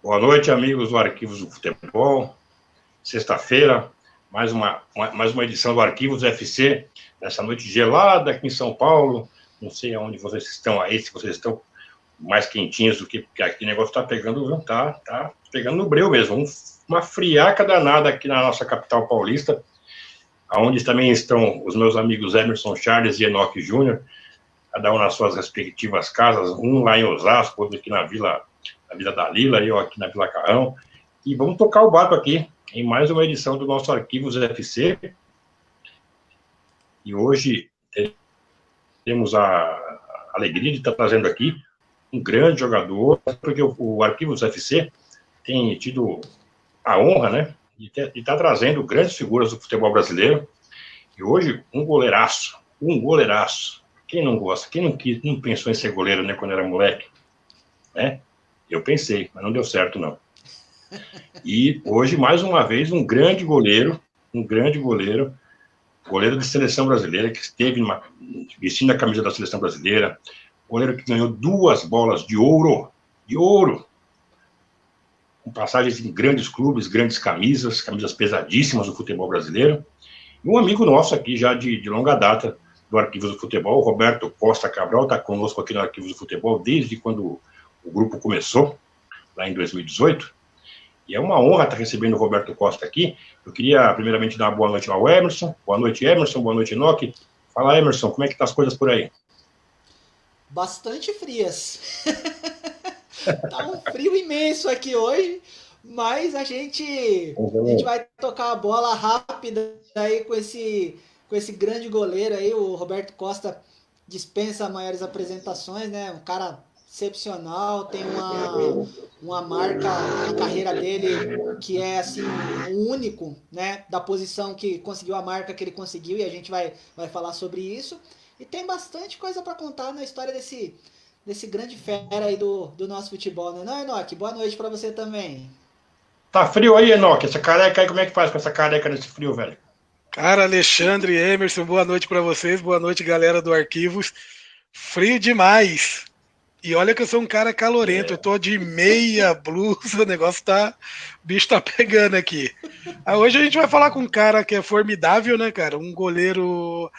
Boa noite, amigos do Arquivos do Futebol. Sexta-feira, mais uma edição do Arquivos FC, nessa noite gelada aqui em São Paulo. Não sei aonde vocês estão aí, se vocês estão mais quentinhos do que, porque aqui o negócio está pegando, tá pegando no breu mesmo. Uma friaca danada aqui na nossa capital paulista, onde também estão os meus amigos Emerson Charles e Enoque Júnior, cada um nas suas respectivas casas, um lá em Osasco, outro aqui na Vila da Lila, eu aqui na Vila Carrão, e vamos tocar o barco aqui, em mais uma edição do nosso Arquivos FC, e hoje temos a alegria de estar trazendo aqui um grande jogador, porque o Arquivos FC tem tido a honra, né, de estar trazendo grandes figuras do futebol brasileiro, e hoje um goleiraço, quem não gosta, quem não pensou em ser goleiro, né, quando era moleque, né? Eu pensei, mas não deu certo, não. E hoje, mais uma vez, um grande goleiro de seleção brasileira, que esteve vestindo a camisa da seleção brasileira, goleiro que ganhou 2 bolas de ouro, com passagens em grandes clubes, grandes camisas pesadíssimas do futebol brasileiro, e um amigo nosso aqui, já de longa data, do Arquivos do Futebol, o Roberto Costa Cabral, está conosco aqui no Arquivos do Futebol, desde quando o grupo começou, lá em 2018, e é uma honra estar recebendo o Roberto Costa aqui. Eu queria, primeiramente, dar uma boa noite ao Emerson. Boa noite, Emerson. Boa noite, Enoque. Fala, Emerson, como é que tá as coisas por aí? Bastante frias. Tá um frio imenso aqui hoje, mas a gente vai tocar a bola rápida aí com esse grande goleiro aí, o Roberto Costa dispensa maiores apresentações, né? Um cara excepcional, tem uma marca na carreira dele que é assim o único, né, da posição que conseguiu a marca que ele conseguiu, e a gente vai falar sobre isso. E tem bastante coisa para contar na história desse grande fera aí do nosso futebol, né? Não, Enoque? Boa noite para você também. Tá frio aí, Enoque? Essa careca aí, como é que faz com essa careca nesse frio, velho? Cara, Alexandre, Emerson, boa noite para vocês, boa noite, galera do Arquivos. Frio demais. E olha que eu sou um cara calorento, eu tô de meia blusa, o negócio tá. O bicho tá pegando aqui. Hoje a gente vai falar com um cara que é formidável, né, cara? Um goleiro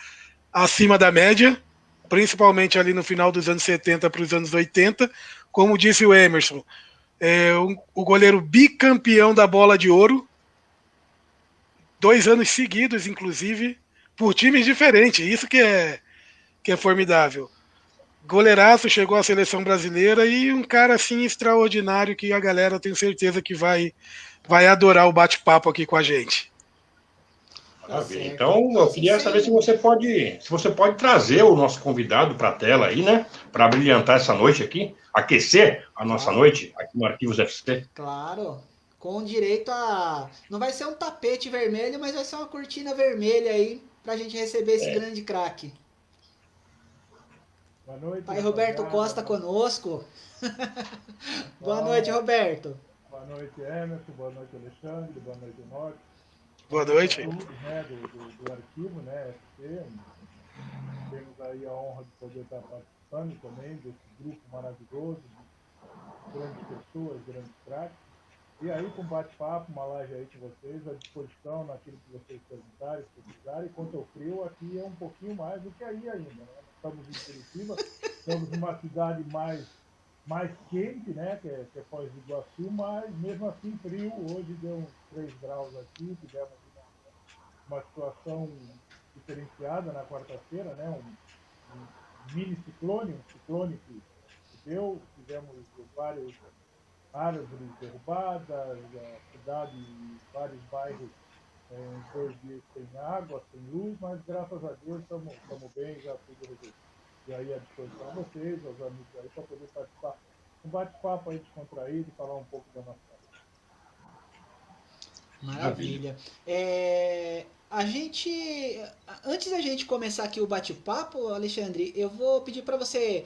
acima da média, principalmente ali no final dos anos 70 para os anos 80. Como disse o Emerson, o goleiro bicampeão da bola de ouro, 2 anos seguidos, inclusive, por times diferentes. Isso que é formidável. Goleiraço, chegou à seleção brasileira e um cara assim extraordinário que a galera tem certeza que vai adorar o bate-papo aqui com a gente. Maravilha. Então, eu queria saber se você pode trazer o nosso convidado para a tela aí, né? Para brilhantar essa noite aqui, aquecer a nossa noite aqui no Arquivos FC. Claro, com direito a... Não vai ser um tapete vermelho, mas vai ser uma cortina vermelha aí pra gente receber esse grande craque. Boa noite. Pai Roberto Costa conosco. Boa noite, Roberto. Boa noite, Emerson. Boa noite, Alexandre. Boa noite, Enoque. Boa noite. Todos, né, do arquivo, né, FC. Temos aí a honra de poder estar participando também desse grupo maravilhoso de grandes pessoas, grandes craques. E aí, com bate-papo, uma live aí com vocês, à disposição naquilo que vocês perguntarem, se precisarem. Quanto ao frio, aqui é um pouquinho mais do que aí ainda, né? Estamos em Curitiba, estamos numa cidade mais quente, né, que é Foz do Iguaçu, mas mesmo assim frio. Hoje deu uns 3 graus aqui, tivemos uma situação diferenciada na quarta-feira, né, um mini ciclone, um ciclone que deu, tivemos várias árvores derrubadas, a cidade, vários bairros em 2 dias sem água, sem luz, mas graças a Deus estamos bem, já tudo resolvido. E aí à disposição a vocês, aos amigos aí, para poder participar. Um bate-papo aí descontraído e falar um pouco da nossa vida. Maravilha. Antes da gente começar aqui o bate-papo, Alexandre, eu vou pedir para você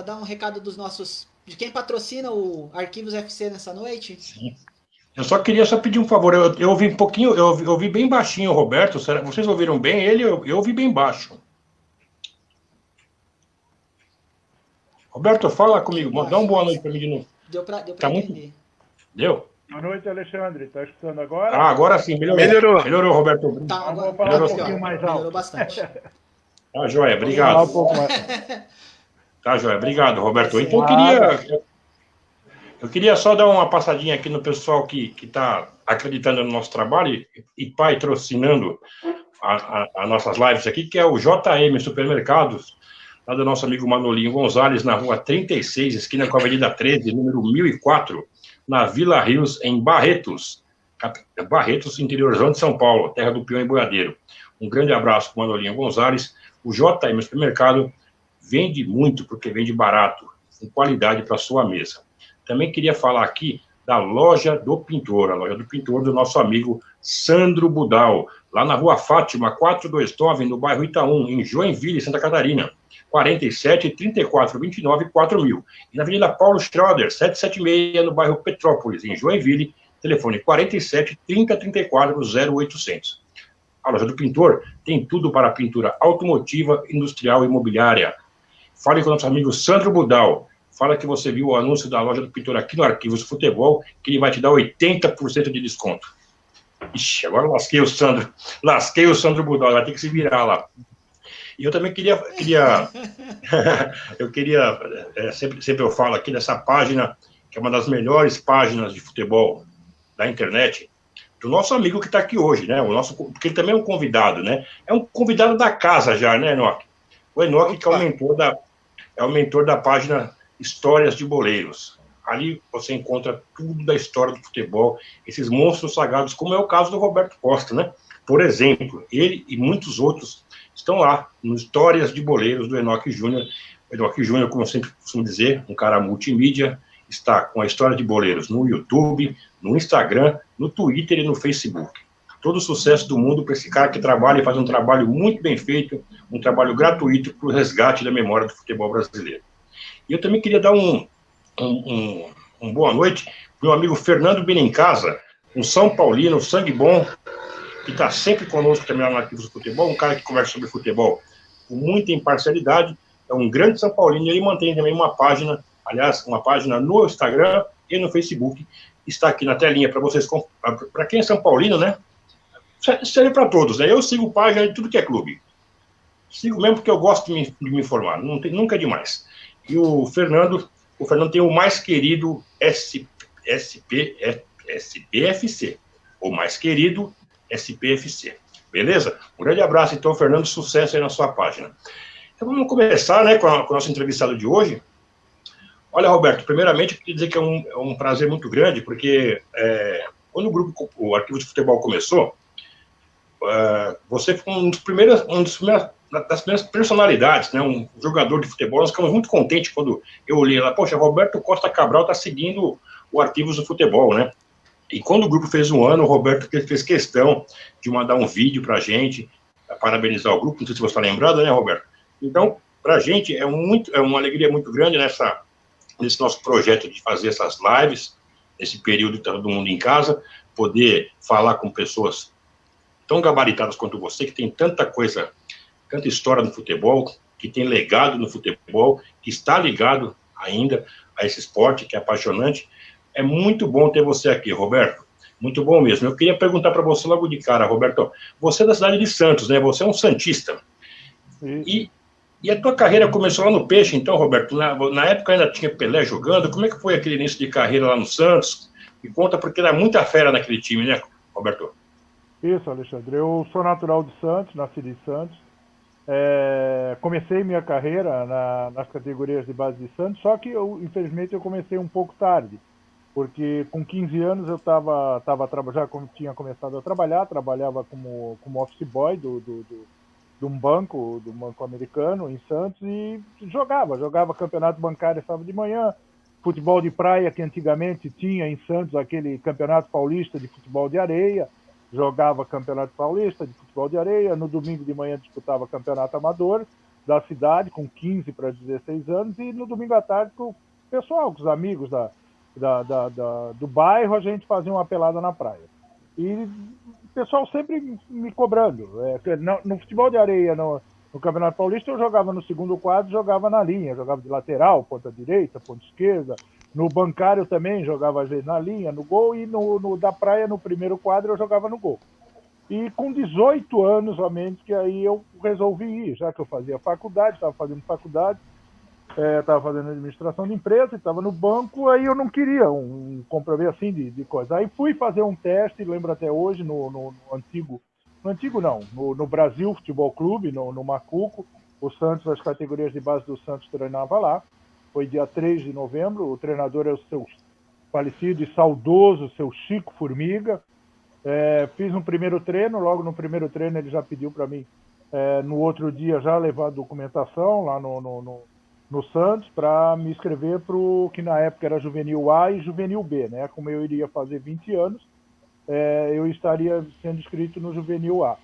dar um recado de quem patrocina o Arquivos FC nessa noite. Sim. Eu só queria pedir um favor. Eu ouvi um pouquinho, eu ouvi bem baixinho o Roberto. Vocês ouviram bem ele? Eu ouvi bem baixo. Roberto, fala comigo. Dá uma boa noite para mim de novo. Deu para Tá entender. Deu? Boa noite, Alexandre. Está escutando agora? Agora sim, melhorou. Melhorou, Roberto. Tá, agora, vou falar um pouquinho mais alto. Melhorou bastante. Tá, joia, obrigado. Tá, joia, obrigado, Roberto. Então, eu queria só dar uma passadinha aqui no pessoal que está acreditando no nosso trabalho e patrocinando as nossas lives aqui, que é o JM Supermercados, lá do nosso amigo Manolinho Gonzalez, na rua 36, esquina com a Avenida 13, número 1004, na Vila Rios, em Barretos, interiorzão de São Paulo, terra do peão e boiadeiro. Um grande abraço para o Manolinho Gonzalez. O JM Supermercado vende muito, porque vende barato, com qualidade para a sua mesa. Também queria falar aqui da Loja do Pintor, a Loja do Pintor do nosso amigo Sandro Budal, lá na Rua Fátima, 429, no bairro Itaú, em Joinville, Santa Catarina, 47 34 29 4000. E na Avenida Paulo Schroeder, 776, no bairro Petrópolis, em Joinville, telefone 47 30 34 0800. A Loja do Pintor tem tudo para pintura automotiva, industrial e imobiliária. Fale com o nosso amigo Sandro Budal. Fala que você viu o anúncio da Loja do Pintor aqui no Arquivos do Futebol, que ele vai te dar 80% de desconto. Ixi, agora lasquei o Sandro Budal, vai ter que se virar lá. E eu também queria sempre eu falo aqui dessa página, que é uma das melhores páginas de futebol da internet, do nosso amigo que está aqui hoje, né? Porque ele também é um convidado, né? É um convidado da casa já, né, Enoque? O Enoque, que é o mentor da página Histórias de Boleiros. Ali você encontra tudo da história do futebol, esses monstros sagrados, como é o caso do Roberto Costa, né? Por exemplo, ele e muitos outros estão lá, no Histórias de Boleiros do Enoque Júnior. O Enoque Júnior, como eu sempre costumo dizer, um cara multimídia, está com a História de Boleiros no YouTube, no Instagram, no Twitter e no Facebook. Todo o sucesso do mundo para esse cara que trabalha e faz um trabalho muito bem feito, um trabalho gratuito para o resgate da memória do futebol brasileiro. E eu também queria dar um boa noite para o meu amigo Fernando Benincasa, um São Paulino, sangue bom, que está sempre conosco também lá no Arquivos do Futebol, um cara que conversa sobre futebol com muita imparcialidade, é um grande São Paulino, e ele mantém também uma página, aliás, uma página no Instagram e no Facebook, está aqui na telinha para vocês, para quem é São Paulino, né? Serve para todos, né? Eu sigo página de tudo que é clube. Sigo mesmo porque eu gosto de me informar, nunca é demais. E o Fernando tem o mais querido SPFC, o mais querido SPFC. Beleza? Um grande abraço, então, Fernando, sucesso aí na sua página. Então vamos começar, né, com o nosso entrevistado de hoje. Olha, Roberto, primeiramente eu queria dizer que é um prazer muito grande, porque quando o Arquivo de Futebol começou, você foi das primeiras personalidades, né, um jogador de futebol. Nós ficamos muito contentes quando eu olhei lá, poxa, Roberto Costa Cabral está seguindo o Arquivos do Futebol, né? E quando o grupo fez um ano, o Roberto fez questão de mandar um vídeo para a gente, parabenizar o grupo, não sei se você está lembrado, né, Roberto? Então, para a gente é uma alegria muito grande nesse nosso projeto de fazer essas lives, nesse período de todo mundo em casa, poder falar com pessoas tão gabaritadas quanto você, que tem tanta coisa, tanta história no futebol, que tem legado no futebol, que está ligado ainda a esse esporte que é apaixonante. É muito bom ter você aqui, Roberto. Muito bom mesmo. Eu queria perguntar para você logo de cara, Roberto. Você é da cidade de Santos, né? Você é um santista. E a tua carreira começou lá no Peixe, então, Roberto? Na época ainda tinha Pelé jogando. Como é que foi aquele início de carreira lá no Santos? Me conta, porque era muita fera naquele time, né, Roberto? Isso, Alexandre. Eu sou natural de Santos, nasci em Santos. Comecei minha carreira nas categorias de base de Santos, só que infelizmente eu comecei um pouco tarde, porque com 15 anos eu já tinha começado a trabalhava como office boy de um banco americano em Santos, e jogava campeonato bancário sábado de manhã, futebol de praia, que antigamente tinha em Santos aquele campeonato paulista de futebol de areia, jogava campeonato paulista de futebol de areia, no domingo de manhã disputava campeonato amador da cidade, com 15 para 16 anos, e no domingo à tarde com o pessoal, com os amigos do bairro, a gente fazia uma pelada na praia. E o pessoal sempre me cobrando. No futebol de areia No Campeonato Paulista eu jogava no segundo quadro, jogava na linha, jogava de lateral, ponta direita, ponta esquerda. No bancário também jogava às vezes na linha, no gol, e no da praia, no primeiro quadro, eu jogava no gol. E com 18 anos somente, que aí eu resolvi ir, já que eu fazia faculdade, estava fazendo faculdade, estava fazendo administração de empresa, estava no banco, aí eu não queria um compromisso assim de coisa. Aí fui fazer um teste, lembro até hoje, no Brasil Futebol Clube, no Macuco. O Santos, as categorias de base do Santos treinava lá. Foi dia 3 de novembro, o treinador é o seu falecido e saudoso, seu Chico Formiga. Fiz um primeiro treino, logo no primeiro treino ele já pediu para mim, no outro dia, já levar a documentação lá no Santos, para me inscrever para o que na época era Juvenil A e Juvenil B, né? Como eu iria fazer 20 anos, eu estaria sendo inscrito no Juvenil A.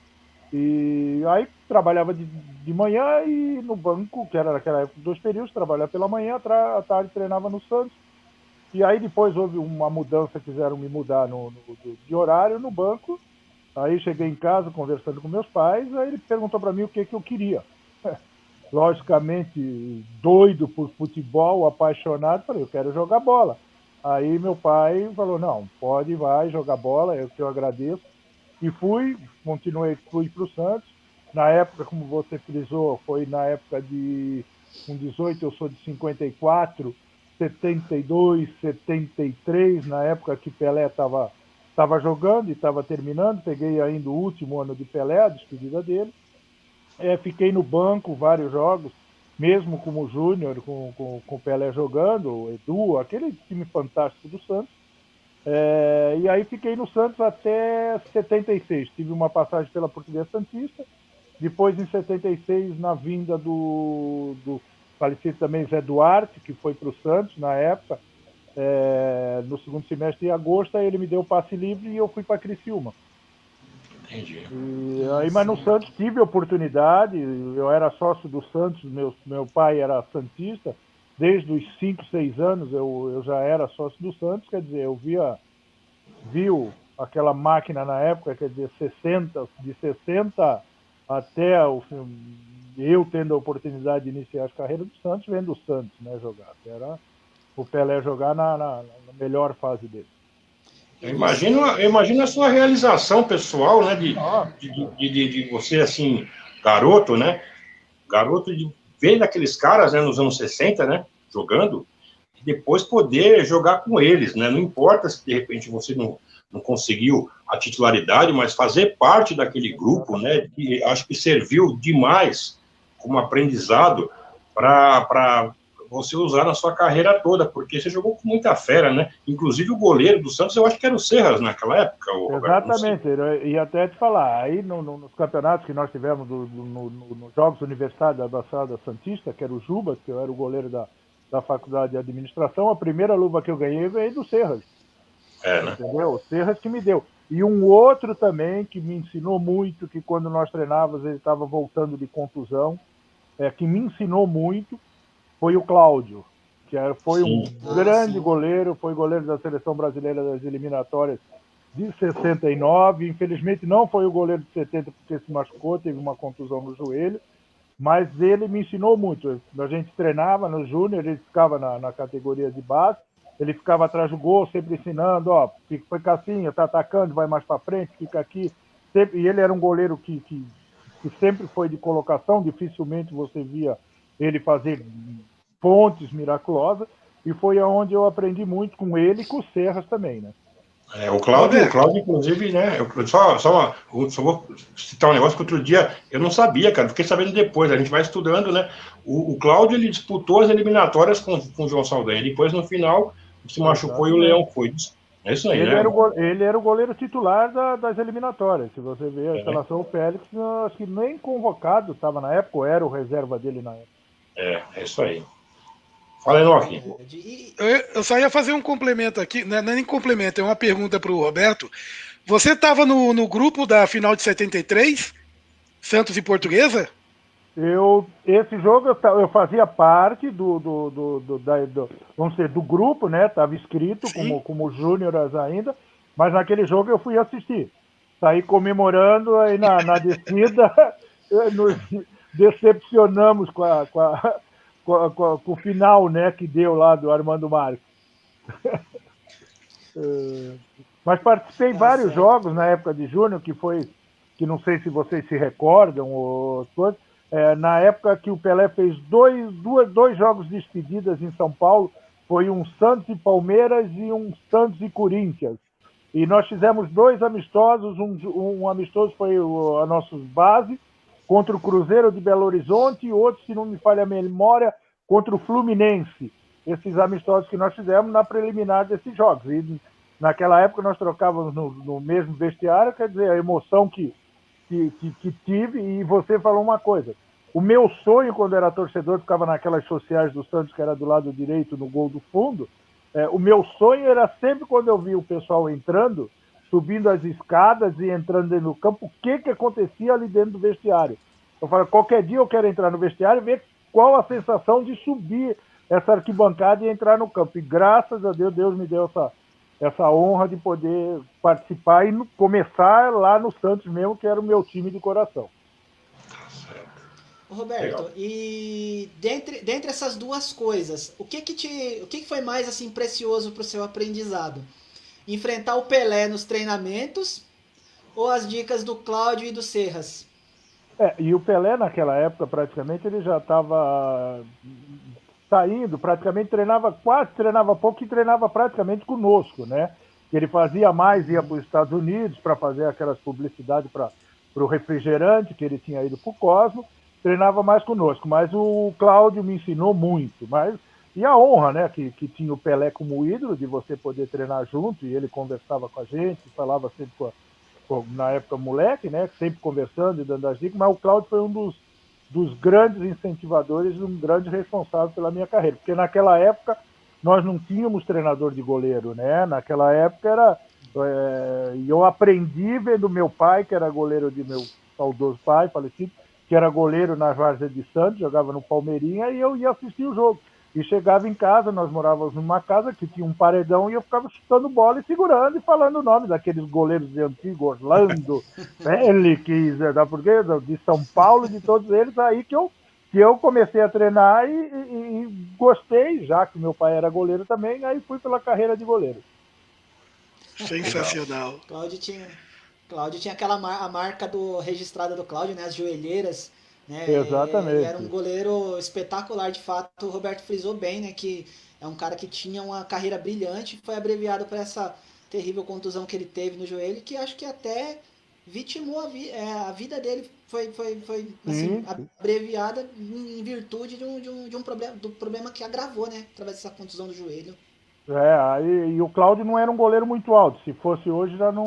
E aí trabalhava de manhã e no banco, que era naquela época 2 períodos, trabalhava pela manhã, à tarde treinava no Santos. E aí depois houve uma mudança, quiseram me mudar de horário no banco. Aí cheguei em casa conversando com meus pais, aí ele perguntou para mim o que eu queria. Logicamente, doido por futebol, apaixonado, falei, eu quero jogar bola. Aí meu pai falou, não, vai jogar bola, é o que eu agradeço. E fui para o Santos. Na época, como você frisou, foi na época com 18, eu sou de 54, 72, 73, na época que Pelé estava jogando e estava terminando. Peguei ainda o último ano de Pelé, a despedida dele. Fiquei no banco vários jogos, mesmo como júnior, com o Pelé jogando, o Edu, aquele time fantástico do Santos. E aí fiquei no Santos até 76. Tive uma passagem pela Portuguesa Santista. Depois, em 76, na vinda do falecido também Zé Duarte, que foi para o Santos na época, no segundo semestre de agosto, aí ele me deu o passe livre e eu fui para Criciúma. Entendi. Mas no Santos tive oportunidade, eu era sócio do Santos, meu pai era santista, desde os 5, 6 anos eu já era sócio do Santos, quer dizer, eu viu aquela máquina na época, quer dizer, de 60 até eu tendo a oportunidade de iniciar as carreiras do Santos, vendo o Santos, né, jogar. Era o Pelé jogar na melhor fase dele. Eu imagino a sua realização pessoal, né, de você, assim, garoto, né, de ver aqueles caras, né, nos anos 60, né, jogando, e depois poder jogar com eles, né, não importa se de repente você não conseguiu a titularidade, mas fazer parte daquele grupo, né, que acho que serviu demais como aprendizado para você usar na sua carreira toda, porque você jogou com muita fera, né? Inclusive o goleiro do Santos, eu acho que era o Serras naquela época. Exatamente, eu ia até te falar, aí nos campeonatos que nós tivemos nos Jogos Universitários da Baixada Santista, que era o Juba, que eu era o goleiro da Faculdade de Administração, a primeira luva que eu ganhei do Serras. Né? Entendeu? O Serras que me deu. E um outro também que me ensinou muito, que quando nós treinávamos ele estava voltando de contusão, que me ensinou muito, foi o Cláudio, que foi um grande goleiro, foi goleiro da Seleção Brasileira das eliminatórias de 69, infelizmente não foi o goleiro de 70 porque se machucou, teve uma contusão no joelho, mas ele me ensinou muito. A gente treinava no júnior, ele ficava na categoria de base, ele ficava atrás do gol, sempre ensinando, fica assim, tá atacando, vai mais para frente, fica aqui. Sempre, e ele era um goleiro que sempre foi de colocação, dificilmente você via ele fazer pontes miraculosas, e foi aonde eu aprendi muito com ele e com o Serras também, né? O Cláudio, inclusive, né? Eu só vou citar um negócio que outro dia eu não sabia, cara, fiquei sabendo depois, a gente vai estudando, né? O Cláudio, ele disputou as eliminatórias com o João Saldanha, depois no final se machucou e o Leão foi. É isso aí, ele né? Ele era o goleiro titular das eliminatórias. Se você ver a escalação, o Félix, acho que nem convocado estava na época, ou era o reserva dele na época. É isso aí. Fala, Enoque. Eu só ia fazer um complemento aqui, não é nem complemento, é uma pergunta para o Roberto. Você estava no grupo da final de 73, Santos e Portuguesa? Esse jogo eu fazia parte do grupo, né? Estava inscrito como júnior ainda, mas naquele jogo eu fui assistir. Saí comemorando aí na descida decepcionamos com o final, né, que deu lá do Armando Marques. Mas participei em vários jogos na época de Júnior, que não sei se vocês se recordam, ou coisas. Na época que o Pelé fez dois jogos de despedidas em São Paulo, foi um Santos e Palmeiras e um Santos e Corinthians. E nós fizemos 2 amistosos, um amistoso foi a nossa base, contra o Cruzeiro de Belo Horizonte, e outro, se não me falha a memória, contra o Fluminense. Esses amistosos que nós fizemos na preliminar desses jogos. E naquela época nós trocávamos no mesmo vestiário, quer dizer, a emoção que tive. E você falou uma coisa, o meu sonho quando era torcedor, ficava naquelas sociais do Santos, que era do lado direito, no gol do fundo, o meu sonho era sempre, quando eu via o pessoal entrando, subindo as escadas e entrando dentro do campo, o que acontecia ali dentro do vestiário. Eu falo, qualquer dia eu quero entrar no vestiário e ver qual a sensação de subir essa arquibancada e entrar no campo. E graças a Deus, Deus me deu essa honra de poder participar e começar lá no Santos mesmo, que era o meu time de coração. Roberto, legal. E dentre essas duas coisas, o que foi mais assim precioso para o seu aprendizado? Enfrentar o Pelé nos treinamentos ou as dicas do Cláudio e do Serras? E o Pelé naquela época praticamente ele já estava saindo, praticamente treinava pouco e treinava praticamente conosco, né? Ele fazia mais, ia para os Estados Unidos para fazer aquelas publicidades para o refrigerante, que ele tinha ido para o Cosmo, treinava mais conosco, mas o Cláudio me ensinou muito, e a honra, né, que tinha o Pelé como ídolo, de você poder treinar junto, e ele conversava com a gente, falava sempre na época moleque, né, sempre conversando e dando as dicas, mas o Cláudio foi um dos grandes incentivadores, um grande responsável pela minha carreira, porque naquela época nós não tínhamos treinador de goleiro, né, naquela época eu aprendi vendo meu pai, que era goleiro de meu saudoso pai, falecido, que era goleiro na Várzea de Santos, jogava no Palmeirinha, e eu ia assistir o jogo. E chegava em casa, nós morávamos numa casa que tinha um paredão, e eu ficava chutando bola e segurando e falando o nome daqueles goleiros de antigo, Orlando, Félix, de São Paulo, de todos eles, aí que eu comecei a treinar e gostei, já que meu pai era goleiro também, aí fui pela carreira de goleiro. Sensacional. Cláudio tinha a marca registrada do Cláudio, né? As joelheiras, né? Exatamente. Ele era um goleiro espetacular, de fato. O Roberto frisou bem, né? Que é um cara que tinha uma carreira brilhante, foi abreviado por essa terrível contusão que ele teve no joelho, que acho que até vitimou a vida dele, foi assim, abreviada em virtude de um problema que agravou, né? Através dessa contusão do joelho. E o Cláudio não era um goleiro muito alto. Se fosse hoje, já não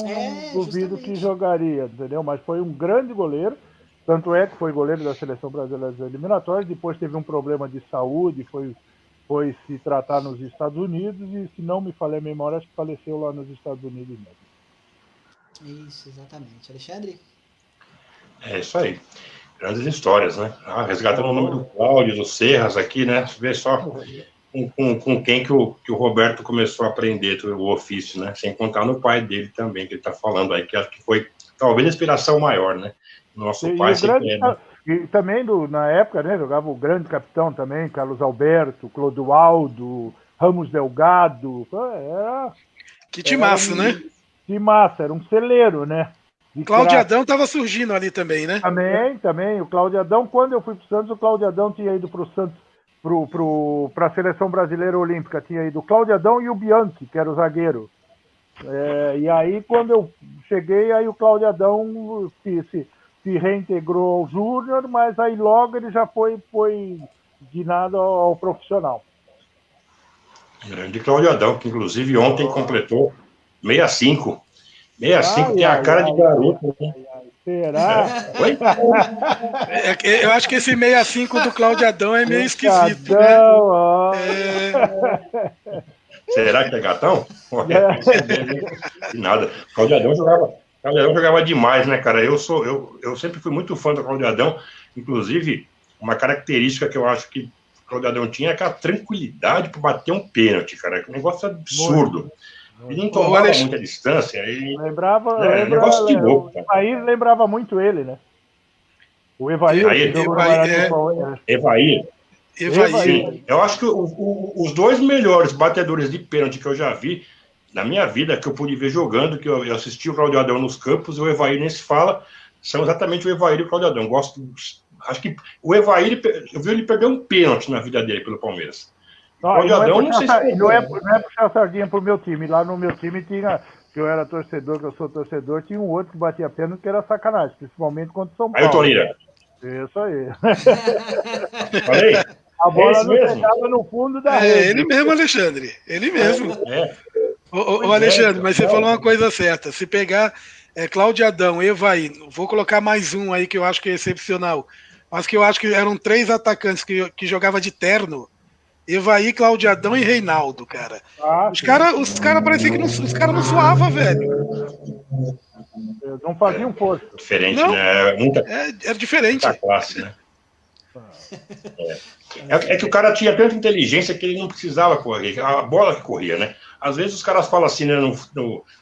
duvido que jogaria, entendeu? Mas foi um grande goleiro. Tanto é que foi goleiro da Seleção Brasileira das Eliminatórias. Depois teve um problema de saúde, foi se tratar nos Estados Unidos. E, se não me falha a memória, acho que faleceu lá nos Estados Unidos mesmo. Isso, exatamente. Alexandre? É isso aí. Grandes histórias, né? Resgatando o nome do Cláudio, do Serras aqui, né? Você vê só... Com quem que o Roberto começou a aprender o ofício, né? Sem contar no pai dele também, que ele está falando aí, que acho que foi talvez a inspiração maior, né? Nosso pai sempre né? E também, na época, né? Jogava o grande capitão também, Carlos Alberto, Clodoaldo, Ramos Delgado. Que timaço, né? Timaço, era um celeiro, né? Cláudio Adão estava surgindo ali também, né? Também. O Cláudio Adão, quando eu fui para o Santos, o Cláudio Adão tinha ido para o Santos, para a Seleção Brasileira Olímpica, tinha ido o Cláudio Adão e o Bianchi, que era o zagueiro. E aí, quando eu cheguei, aí o Cláudio Adão se reintegrou ao Júnior, mas aí logo ele já foi guinado ao profissional. Grande Cláudio Adão, que inclusive ontem completou 65. 65 tem a cara de garoto, né? Será? Oi? Eu acho que esse 65 do Cláudio Adão é meio esquisito, né? Será que é gatão? Nada. Cláudio Adão jogava demais, né, cara? Eu sempre fui muito fã do Cláudio Adão. Inclusive, uma característica que eu acho que o Cláudio Adão tinha é aquela tranquilidade para bater um pênalti, cara. Um negócio absurdo. Ele não tomava muita distância. Negócio de louco, cara. O país lembrava muito ele, né? O Evair. Evair. Sim. Eu acho que os dois melhores batedores de pênalti que eu já vi na minha vida, que eu pude ver jogando, que eu assisti o Cláudio Adão nos campos, e o Evair nem se fala, são exatamente o Evair e o Cláudio Adão. Acho que o Evair, eu vi ele perder um pênalti na vida dele pelo Palmeiras. Não é puxar a sardinha pro meu time. Lá no meu time tinha, que eu era torcedor, que eu sou torcedor, tinha um outro que batia pênalti que era sacanagem, principalmente contra o São Paulo. Aí o Torreira. Isso aí. Falei? A bola não chegava no fundo da rede. Ele mesmo, Alexandre. Ele mesmo. Ô, Alexandre, mas você falou uma coisa certa. Se pegar Cláudio Adão, Evair, vou colocar mais um aí que eu acho que é excepcional, mas que eu acho que eram 3 atacantes que jogavam de terno. Evair, Cláudio Adão e Reinaldo, cara. Os caras pareciam que os caras não suavam, velho. Não faziam força. Diferente, não, né? Era diferente. Muita classe, né? É que o cara tinha tanta inteligência que ele não precisava correr. A bola que corria, né? Às vezes os caras falam assim, né?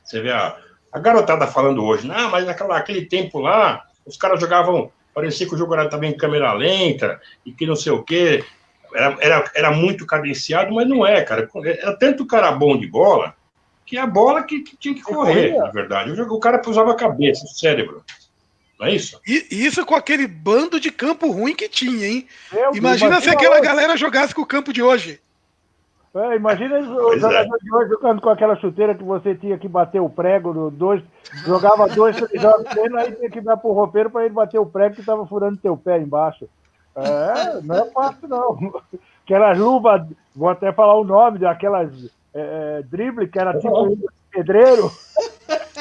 Você vê a garotada falando hoje, mas naquele tempo lá, os caras jogavam, parecia que o jogo estava em câmera lenta e que não sei o quê. Era muito cadenciado, mas não é, cara. Era tanto cara bom de bola que a bola que tinha que correr, na verdade. O cara usava a cabeça, o cérebro. Não é isso? E isso com aquele bando de campo ruim que tinha, hein? Imagina se aquela galera jogasse com o campo de hoje. Imagina os jogadores de hoje jogando com aquela chuteira que você tinha que bater o prego, jogava 2, 3 jogos, aí tinha que dar pro roupeiro para ele bater o prego que estava furando teu pé embaixo. Não é fácil, não. Aquelas luvas, vou até falar o nome daquelas drible, que era tipo pedreiro.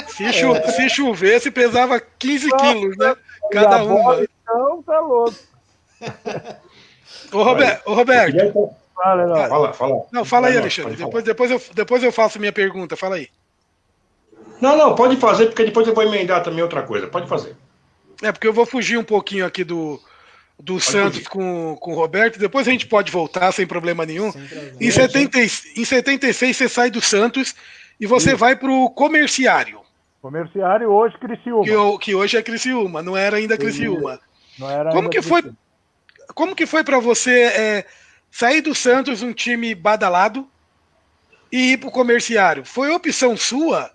Se chovesse, pesava 15 quilos, né? Cada uma. Então, tá louco. Ô, Roberto. Fala. Não, fala aí, Alexandre. Depois eu faço minha pergunta. Fala aí. Não, pode fazer, porque depois eu vou emendar também outra coisa. Pode fazer. Porque eu vou fugir um pouquinho aqui do Santos com o Roberto. Depois a gente pode voltar sem problema nenhum. Em 76 você sai do Santos e você vai pro Comerciário. Comerciário, hoje Criciúma. Que hoje é Criciúma, não era ainda Criciúma. Não era Como que foi para você sair do Santos, um time badalado, e ir pro Comerciário? Foi opção sua?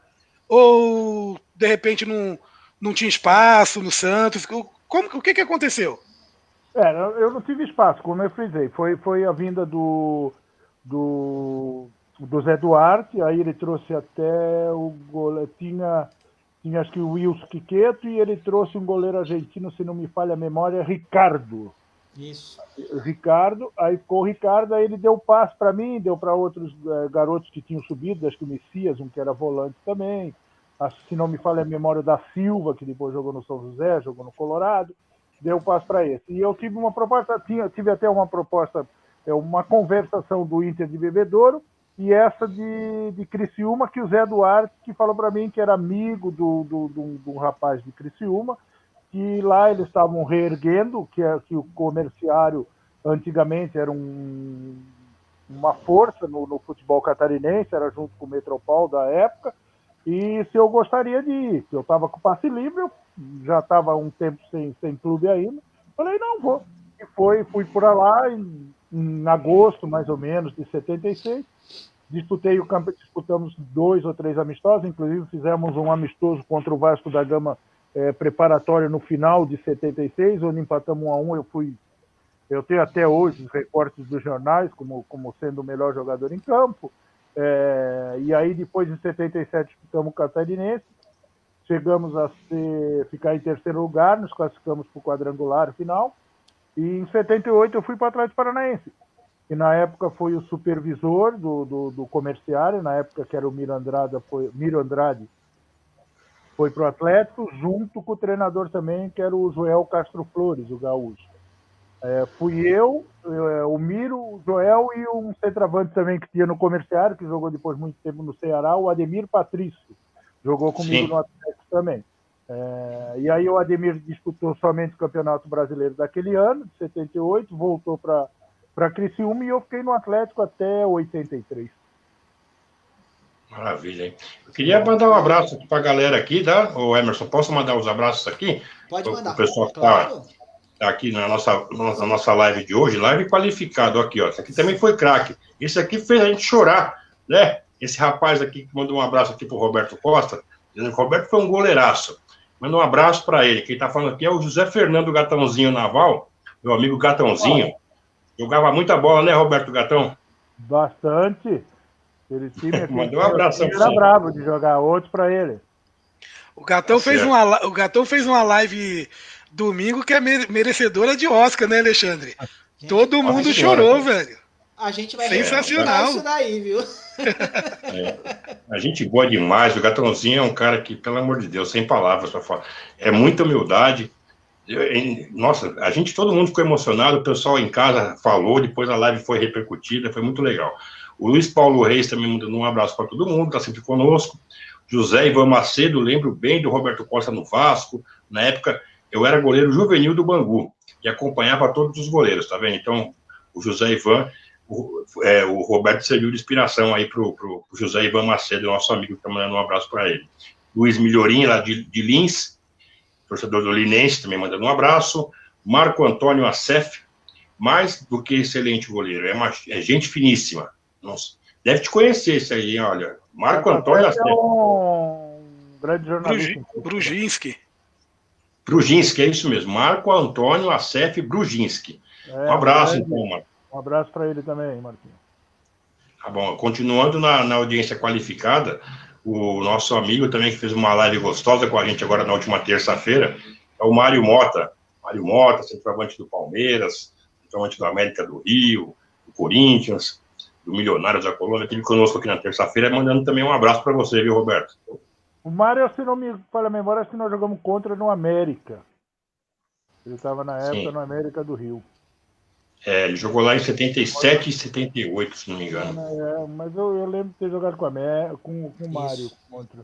Ou, de repente, não tinha espaço no Santos? O que aconteceu? Eu não tive espaço, como eu frisei. Foi a vinda do Zé Duarte, aí ele trouxe até o goleiro, tinha acho que o Wilson Quiqueto, e ele trouxe um goleiro argentino, se não me falha a memória, Ricardo. Isso. Ricardo, aí ficou o Ricardo, aí ele deu passe para mim, deu para outros garotos que tinham subido, acho que o Messias, um que era volante também, se não me falha a memória, da Silva, que depois jogou no São José, jogou no Colorado, deu passe para esse. E eu tive uma proposta, tive até uma proposta, uma conversação do Inter de Bebedouro, e essa de Criciúma, que o Zé Duarte, que falou para mim que era amigo do rapaz de Criciúma, que lá eles estavam reerguendo, que o Comerciário antigamente era uma força no futebol catarinense, era junto com o Metropol da época, e se eu gostaria de ir. Eu estava com passe livre, eu já estava um tempo sem clube ainda, falei, não, vou. E fui por lá em agosto, mais ou menos, de 76, disputei o campo, disputamos 2 ou 3 amistosos, inclusive fizemos um amistoso contra o Vasco da Gama preparatório no final de 76, onde empatamos 1-1, eu tenho até hoje os recortes dos jornais como sendo o melhor jogador em campo, e aí depois em 77 disputamos o Catarinense, chegamos a ficar em terceiro lugar, nos classificamos para o quadrangular final, e em 78 eu fui para o Atlético Paranaense, que na época foi o supervisor do Comerciário, na época que era o Miro Andrade, foi para o Atlético, junto com o treinador também, que era o Joel Castro Flores, o gaúcho. Fui eu, o Miro, o Joel e um centroavante também que tinha no Comerciário, que jogou depois muito tempo no Ceará, o Ademir Patrício. Jogou comigo no Atlético também. E aí o Ademir disputou somente o Campeonato Brasileiro daquele ano, de 78, voltou para Criciúma, e eu fiquei no Atlético até 83. Maravilha, hein? Eu queria mandar um abraço para a galera aqui, tá? Ô Emerson, posso mandar os abraços aqui? Pode mandar. O pessoal que claro. tá aqui na nossa live de hoje, live qualificado aqui, ó. Esse aqui também foi craque. Esse aqui fez a gente chorar, né? Esse rapaz aqui que mandou um abraço aqui pro Roberto Costa, dizendo que o Roberto foi um goleiraço. Manda um abraço para ele. Quem tá falando aqui é o José Fernando Gatãozinho Naval, meu amigo Gatãozinho. Jogava muita bola, né, Roberto Gatão? Bastante. Aquele time aqui, mandou um abração era bravo de jogar outro para ele. O Gatão, fez uma live domingo que é merecedora de Oscar, né, Alexandre? Todo mundo chorou, velho. A gente vai sensacional isso daí, viu? A gente boa demais. O Gatãozinho é um cara que, pelo amor de Deus, sem palavras para falar. É muita humildade. Nossa, todo mundo ficou emocionado. O pessoal em casa falou. Depois a live foi repercutida. Foi muito legal. O Luiz Paulo Reis também mandando um abraço para todo mundo. Está sempre conosco. José Ivan Macedo, lembro bem do Roberto Costa no Vasco. Na época, eu era goleiro juvenil do Bangu e acompanhava todos os goleiros, tá vendo? Então, o José Ivan, o Roberto serviu de inspiração aí pro José Ivan Macedo, nosso amigo, que tá mandando um abraço para ele. Luiz Milhorim, lá de Lins, torcedor do Linense, também mandando um abraço. Marco Antônio Acef, mais do que excelente goleiro, é gente finíssima. Nossa, deve te conhecer esse aí, olha. Marco Antônio Acef. É um grande jornalista. Brujinski, é isso mesmo. Marco Antônio Acef Brujinski. Um abraço, então, Marco. Um abraço para ele também, Marquinhos. Tá bom. Continuando na audiência qualificada, o nosso amigo também que fez uma live gostosa com a gente agora na última terça-feira é o Mário Mota. Mário Mota, centroavante do Palmeiras, centroavante do América do Rio, do Corinthians, do Milionários da Colômbia, que ele conosco aqui na terça-feira, mandando também um abraço para você, viu, Roberto? O Mário, se não me falha a memória, que nós jogamos contra no América. Ele estava na época no América do Rio. Ele jogou lá em 77 e 78, se não me engano. Mas eu lembro de ter jogado com o Mário contra.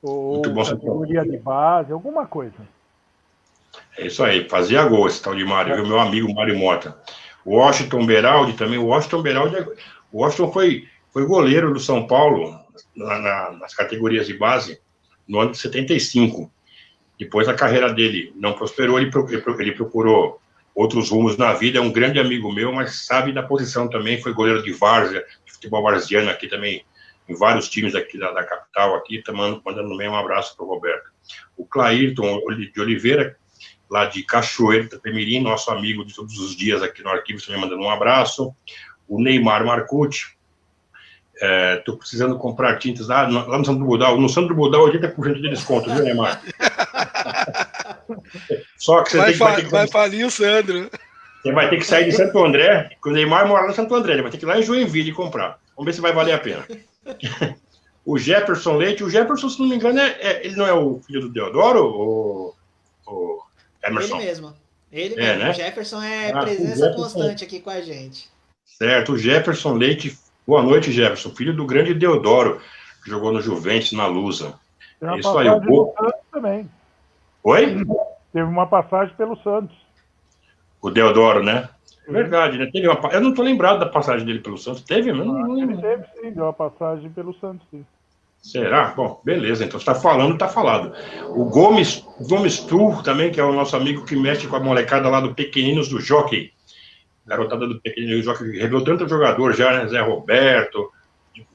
Ou categoria de base, alguma coisa. É isso aí, fazia gol esse tal de Mário, viu? Meu amigo Mário Mota. O Washington Beraldi também. O Washington foi goleiro do São Paulo nas categorias de base no ano de 75. Depois a carreira dele não prosperou, ele procurou outros rumos na vida. É um grande amigo meu, mas sabe da posição também. Foi goleiro de várzea, de futebol varziano aqui também, em vários times aqui da capital, aqui, mandando também um abraço para o Roberto. O Clairton de Oliveira, lá de Cachoeiro, Itapemirim, nosso amigo de todos os dias aqui no arquivo, também mandando um abraço. O Neymar Marcucci, estou precisando comprar tintas lá no Santo Budal. No Santo Budal, 80% de desconto, viu, Neymar? Só que você vai falir o Sandro. Você vai ter que sair de Santo André, porque o Neymar mora no Santo André, ele vai ter que ir lá em Joinville comprar. Vamos ver se vai valer a pena. O Jefferson Leite, se não me engano, ele não é o filho do Deodoro, ou Emerson? Ele mesmo. Né? O Jefferson presença constante aqui com a gente. Certo, o Jefferson Leite. Boa noite, Jefferson, filho do grande Deodoro, que jogou no Juventus, na Lusa. É isso aí, o gol também. Oi? Teve uma passagem pelo Santos. O Deodoro, né? É verdade, né? Eu não estou lembrado da passagem dele pelo Santos. Teve? Ele teve, sim, deu uma passagem pelo Santos, sim. Será? Bom, beleza, então você está falando, está falado. O Gomes Tur também, que é o nosso amigo que mexe com a molecada lá do Pequeninos do Jockey. Garotada do Pequeninos do Jockey, revelou tanto jogador já, né? Zé Roberto.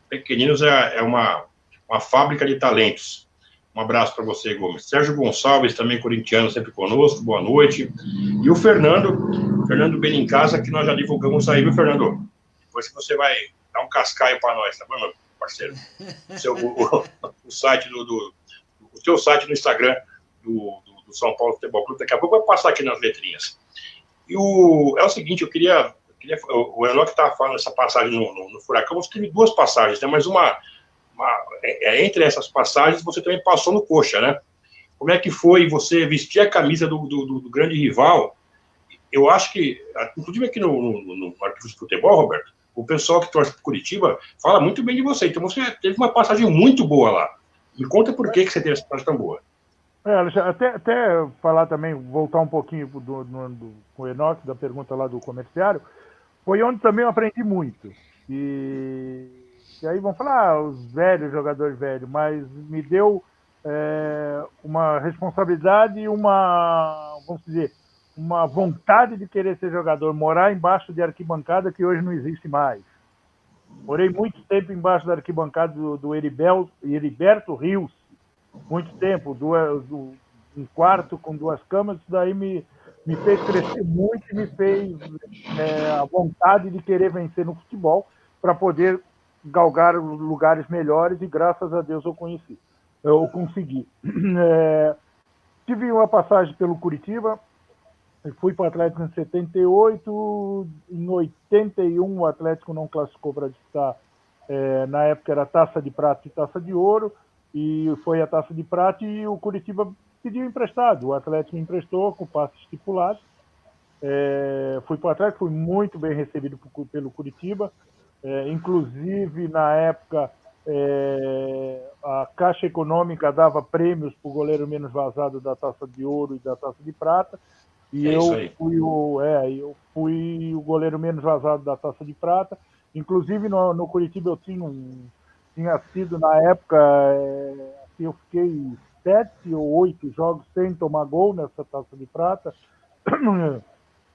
Pequeninos é uma fábrica de talentos. Um abraço para você, Gomes. Sérgio Gonçalves, também corintiano, sempre conosco, boa noite. E o Fernando Benincasa, que nós já divulgamos aí, viu, Fernando? Depois que você vai dar um cascaio para nós, tá bom, meu parceiro? O site o teu site no Instagram do São Paulo Futebol Clube, daqui a pouco vai passar aqui nas letrinhas. E é o seguinte, eu queria o Enoque estava falando essa passagem no Furacão, você teve duas passagens, né? Mas entre essas passagens você também passou no Coxa, né? Como é que foi você vestir a camisa do grande rival? Eu acho que, inclusive aqui no Arquivo de Futebol, Roberto, o pessoal que torce para Curitiba fala muito bem de você. Então você teve uma passagem muito boa lá. Me conta por que você teve essa passagem tão boa. Até falar também, voltar um pouquinho com o Enoque, da pergunta lá do comerciário, foi onde também eu aprendi muito. E aí vão falar, os velhos jogadores velhos, mas me deu uma responsabilidade e vamos dizer, uma vontade de querer ser jogador, morar embaixo de arquibancada que hoje não existe mais. Morei muito tempo embaixo da arquibancada do Heriberto Rios, muito tempo, um quarto com 2 camas, isso daí me fez crescer muito e me fez a vontade de querer vencer no futebol para poder galgar lugares melhores e graças a Deus eu consegui. Tive uma passagem pelo Curitiba, fui para o Atlético em 78, em 81 o Atlético não classificou para disputar, na época era Taça de Prata e Taça de Ouro, e foi a Taça de Prata e o Curitiba pediu emprestado, o Atlético me emprestou com passe estipulado, fui para o Atlético, fui muito bem recebido pelo Curitiba, inclusive na época a Caixa Econômica dava prêmios para o goleiro menos vazado da Taça de Ouro e da Taça de Prata, e eu fui o goleiro menos vazado da Taça de Prata. Inclusive no Curitiba eu tinha sido na época, eu fiquei 7 ou 8 jogos sem tomar gol nessa Taça de Prata.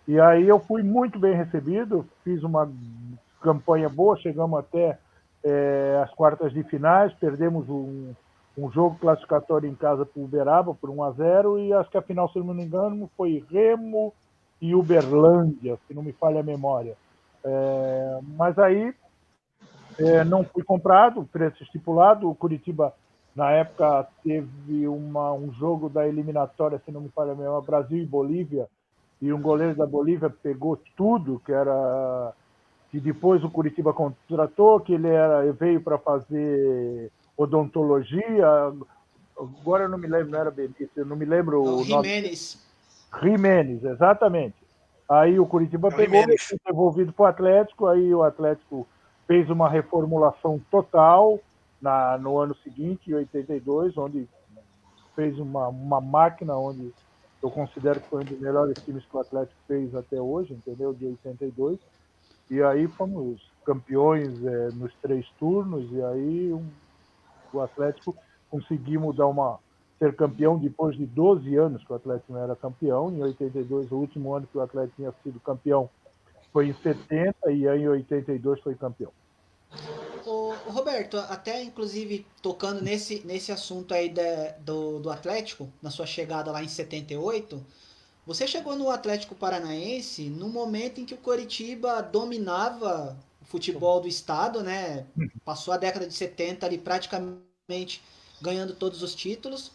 E aí eu fui muito bem recebido, fiz uma campanha boa, chegamos até as quartas de finais, perdemos um jogo classificatório em casa para o Uberaba por 1-0, e acho que a final, se não me engano, foi Remo e Uberlândia, se não me falha a memória. Mas aí não fui comprado, preço estipulado. O Curitiba, na época, teve um jogo da eliminatória, se não me falha a memória, Brasil e Bolívia, e um goleiro da Bolívia pegou tudo, que depois o Curitiba contratou, que ele veio para fazer odontologia, agora eu não me lembro, não era Benício, eu não me lembro o nome. Jimenez, exatamente. Aí o Curitiba pegou, foi devolvido para o Atlético, aí o Atlético fez uma reformulação total no ano seguinte, em 82, onde fez uma máquina, onde eu considero que foi um dos melhores times que o Atlético fez até hoje, entendeu? De 82. E aí fomos campeões nos 3 turnos, e aí o Atlético conseguimos ser campeão depois de 12 anos que o Atlético não era campeão. Em 82, o último ano que o Atlético tinha sido campeão foi em 70, e aí em 82 foi campeão. Ô, Roberto, até inclusive tocando nesse assunto aí do Atlético, na sua chegada lá em 78, você chegou no Atlético Paranaense no momento em que o Coritiba dominava o futebol do estado, né? Passou a década de 70 ali praticamente ganhando todos os títulos.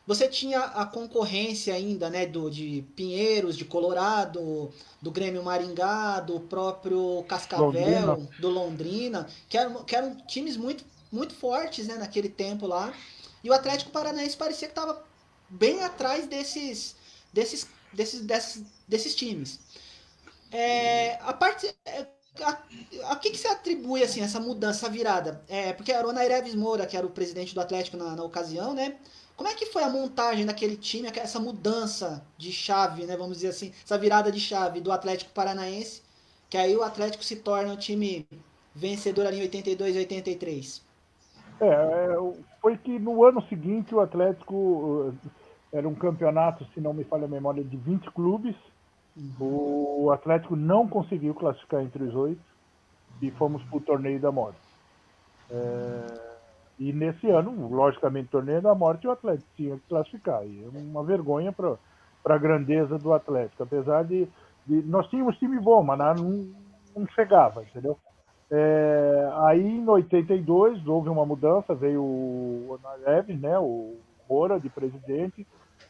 Você tinha a concorrência ainda, né, de Pinheiros, de Colorado, do Grêmio Maringá, do próprio Cascavel, do Londrina, que eram times muito, muito fortes, né, naquele tempo lá. E o Atlético Paranaense parecia que estava bem atrás desses times. A que se atribui assim, essa mudança, essa virada? Porque era o Naireves Moura, que era o presidente do Atlético na ocasião, né? Como é que foi a montagem daquele time, essa mudança de chave, né? Vamos dizer assim, essa virada de chave do Atlético Paranaense, que aí o Atlético se torna um time vencedor ali em 82 e 83? Foi que no ano seguinte o Atlético era um campeonato, se não me falha a memória, de 20 clubes. O Atlético não conseguiu classificar entre os 8 e fomos para o Torneio da Morte. E nesse ano, logicamente, Torneio da Morte, o Atlético tinha que classificar. E é uma vergonha para a grandeza do Atlético. Apesar de nós tínhamos time bom, mas não chegava, entendeu? Aí em 82 houve uma mudança, veio o Naireves, né, o Moura de presidente,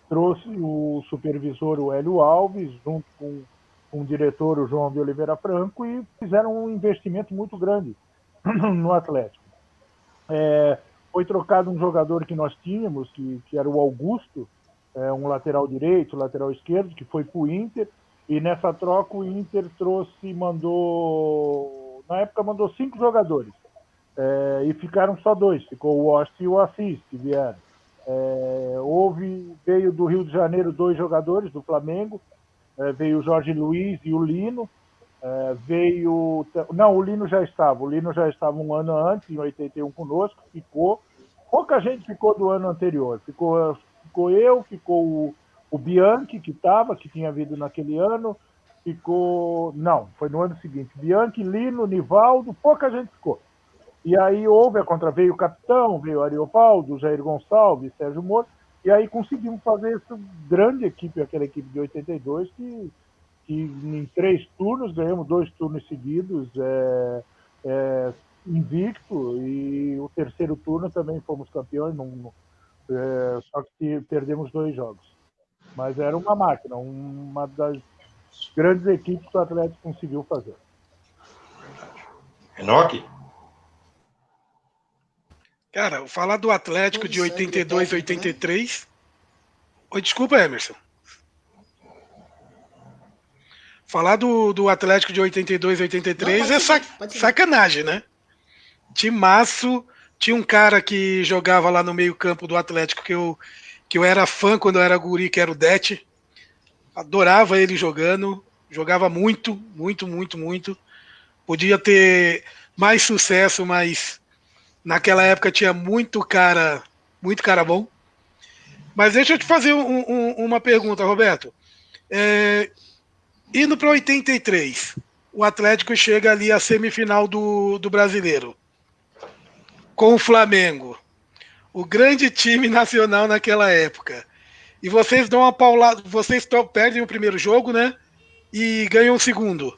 trouxe o supervisor, o Hélio Alves, junto com o diretor, o João de Oliveira Franco, e fizeram um investimento muito grande no Atlético. Foi trocado um jogador que nós tínhamos, que era o Augusto, um lateral direito, lateral esquerdo, que foi para o Inter, e nessa troca o Inter na época mandou 5 jogadores, e ficaram só 2, ficou o Ost e o Assis, que vieram. Veio do Rio de Janeiro 2 jogadores do Flamengo, veio o Jorge Luiz e o Lino, o Lino já estava um ano antes, em 81 conosco, pouca gente ficou do ano anterior, ficou eu, ficou O Bianchi, que tinha vindo naquele ano, ficou... Não, foi no ano seguinte. Bianchi, Lino, Nivaldo, pouca gente ficou. E aí veio o capitão, veio o Ariovaldo, o Jair Gonçalves, Sérgio Moro, e aí conseguimos fazer essa grande equipe, aquela equipe de 82, que em 3 turnos, ganhamos 2 turnos seguidos, invicto, e o terceiro turno também fomos campeões, só que perdemos 2 jogos. Mas era uma máquina, uma das grandes equipes que o Atlético conseguiu fazer. Enoque? Cara, falar do Atlético de 82, técnico, 83... Né? Oi, desculpa, Emerson. Falar do Atlético de 82, 83 é sacanagem, né? Timaço. Tinha um cara que jogava lá no meio-campo do Atlético que eu era fã quando eu era guri, que era o Dete. Adorava ele jogando. Jogava muito, muito, muito, muito. Podia ter mais sucesso, mas naquela época tinha muito cara bom. Mas deixa eu te fazer uma pergunta, Roberto. Indo para 83, o Atlético chega ali à semifinal do Brasileiro. Com o Flamengo, o grande time nacional naquela época. E vocês dão uma paulada, vocês perdem o primeiro jogo, né? E ganham o segundo.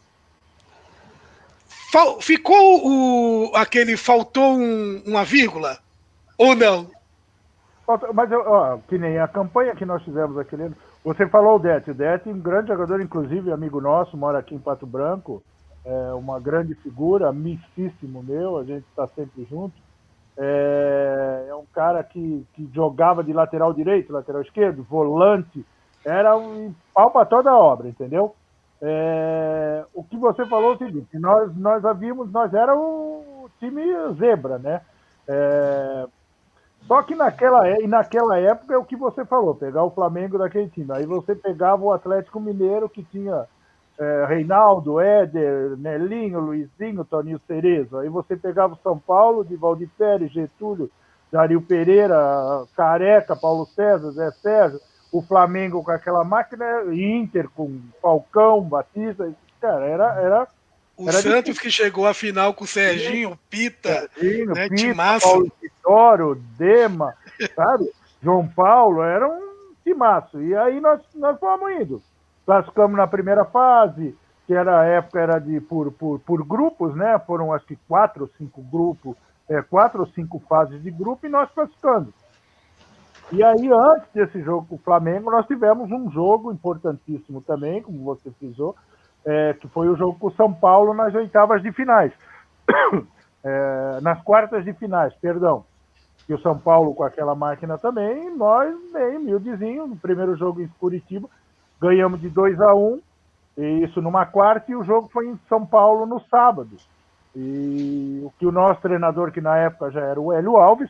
Ficou faltou uma vírgula? Ou não? Mas, que nem a campanha que nós fizemos aquele ano, você falou o Dete, um grande jogador, inclusive amigo nosso, mora aqui em Pato Branco, uma grande figura, amicíssimo meu, a gente está sempre junto. É um cara que jogava de lateral direito, lateral esquerdo, volante, era um pau para toda a obra, entendeu? O que você falou é o seguinte, nós havíamos, nós era o time zebra, né? Só que naquela época é o que você falou, pegar o Flamengo daquele time. Aí você pegava o Atlético Mineiro, que tinha Reinaldo, Éder, Nelinho, Luizinho, Toninho Cerezo. Aí você pegava o São Paulo, de Valdir Pérez, Getúlio, Dario Pereira, Careca, Paulo César, Zé Sérgio. O Flamengo com aquela máquina, Inter com Falcão, Batista. Cara, era Santos difícil. Que chegou à final com o Serginho, Pita, né, Pita, Paulo Vitório, Dema, sabe? João Paulo, era um timaço. E aí nós fomos indo. Classificamos na primeira fase, que a época era por grupos, né? Foram acho que 4 ou 5 grupos, 4 ou 5 fases de grupo, e nós classificando. E aí, antes desse jogo com o Flamengo, nós tivemos um jogo importantíssimo também, como você frisou, que foi o jogo com o São Paulo nas oitavas de finais. Nas quartas de finais, perdão. E o São Paulo com aquela máquina também, nós, bem humildezinho, no primeiro jogo em Curitiba, ganhamos de 2-1, e isso numa quarta, e o jogo foi em São Paulo no sábado. E o que o nosso treinador, que na época já era o Hélio Alves,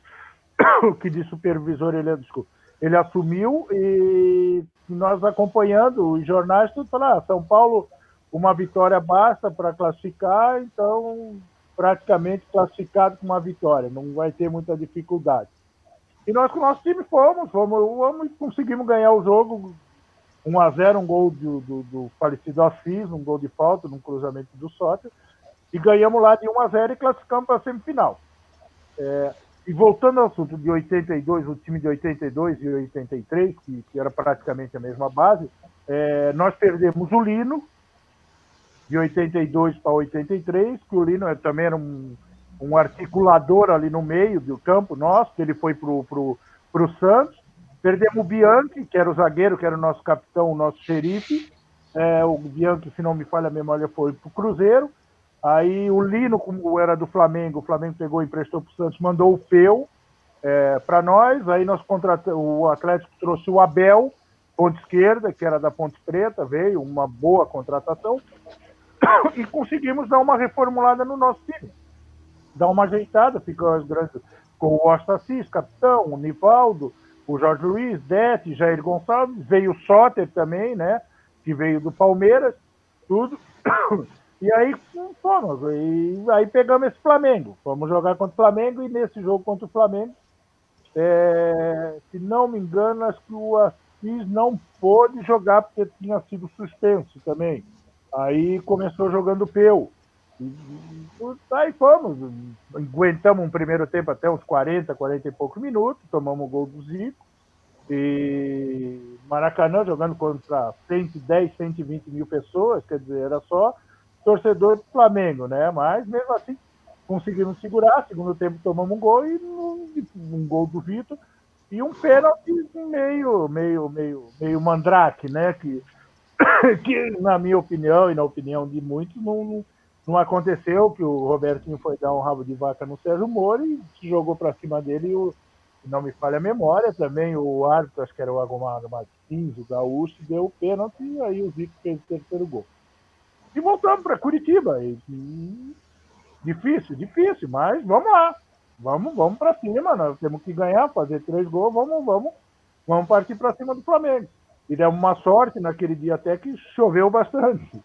que de supervisor ele assumiu, e nós acompanhando os jornais, tudo falando, São Paulo, uma vitória basta para classificar, então praticamente classificado com uma vitória, não vai ter muita dificuldade. E nós com o nosso time fomos e conseguimos ganhar o jogo 1-0, um gol do falecido Assis, um gol de falta, num cruzamento do Sóter, e ganhamos lá de 1-0 e classificamos para a semifinal. E voltando ao assunto de 82, o time de 82 e 83, que era praticamente a mesma base, nós perdemos o Lino, de 82 para 83, que o Lino também era um articulador ali no meio do campo nosso, que ele foi para o Santos. Perdemos o Bianchi, que era o zagueiro, que era o nosso capitão, o nosso xerife. O Bianchi, se não me falha a memória, foi para o Cruzeiro. Aí o Lino, como era do Flamengo, o Flamengo pegou e emprestou para o Santos, mandou o Peu para nós. Aí nós o Atlético trouxe o Abel, ponta esquerda, que era da Ponte Preta, veio, uma boa contratação. E conseguimos dar uma reformulada no nosso time. Dar uma ajeitada, ficou as grandes com o Osta Assis, capitão, o Nivaldo, o Jorge Luiz, Dete, Jair Gonçalves, veio o Sóter também, né? Que veio do Palmeiras, tudo. E aí fomos. E aí pegamos esse Flamengo. Fomos jogar contra o Flamengo, e nesse jogo contra o Flamengo, se não me engano, acho que Martins não pôde jogar porque tinha sido suspenso também. Aí começou jogando Peu. Aí fomos, aguentamos um primeiro tempo até uns 40 e poucos minutos, tomamos o gol do Zico. E Maracanã jogando contra 110, 120 mil pessoas, quer dizer, era só torcedor do Flamengo, né? Mas mesmo assim conseguimos segurar. Segundo tempo tomamos um gol e um gol do Vitor e um pênalti meio mandrake, né? Que na minha opinião e na opinião de muitos não aconteceu, que o Robertinho foi dar um rabo de vaca no Sérgio Moro e jogou para cima dele e não me falha a memória, também o árbitro, acho que era o Agomar Martins, o Gaúcho, deu o pênalti e aí o Zico fez o terceiro gol. E voltamos para Curitiba. Difícil, mas vamos lá. Vamos para cima, nós temos que ganhar, fazer 3 gols, vamos partir para cima do Flamengo. E demos uma sorte naquele dia até que choveu bastante.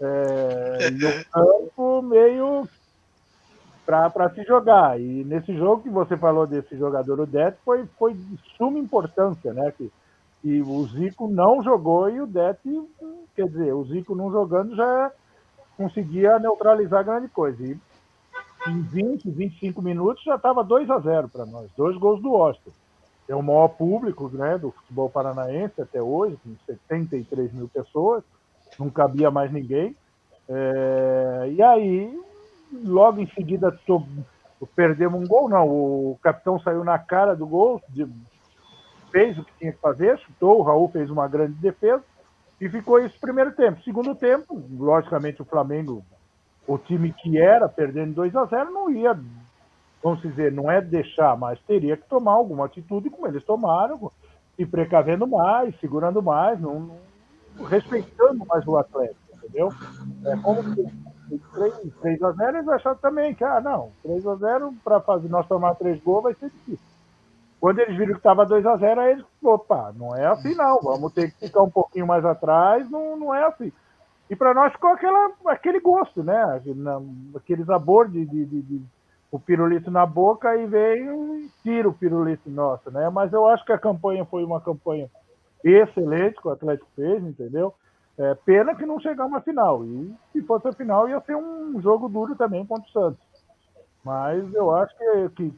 E o campo meio para se jogar. E nesse jogo que você falou desse jogador, o Det, foi de suma importância, né? Que o Zico não jogou e o Det, quer dizer, o Zico não jogando já conseguia neutralizar grande coisa. E em 20, 25 minutos já estava 2-0 para nós, 2 gols do Oster. É o maior público, né, do futebol paranaense até hoje, com 73 mil pessoas, não cabia mais ninguém. E aí, logo em seguida, perdemos um gol, não, o capitão saiu na cara do gol, fez o que tinha que fazer, chutou, o Raul fez uma grande defesa, e ficou isso no primeiro tempo. Segundo tempo, logicamente o Flamengo, o time que era, perdendo 2-0, não ia, vamos dizer, não é deixar, mas teria que tomar alguma atitude como eles tomaram, se precavendo mais, segurando mais, não respeitando mais o Atlético, entendeu? Como que 3-0, eles acharam também que, não, 3-0, para fazer nós tomar 3 gols vai ser difícil. Quando eles viram que estava 2-0, aí eles, opa, não é assim não, vamos ter que ficar um pouquinho mais atrás, não é assim. E para nós ficou aquele gosto, né? Aquele sabor de o pirulito na boca e veio e tira o pirulito nosso, né? Mas eu acho que a campanha foi uma campanha excelente que o Atlético fez, entendeu? Pena que não chegamos à final. E se fosse a final ia ser um jogo duro também contra o Santos. Mas eu acho que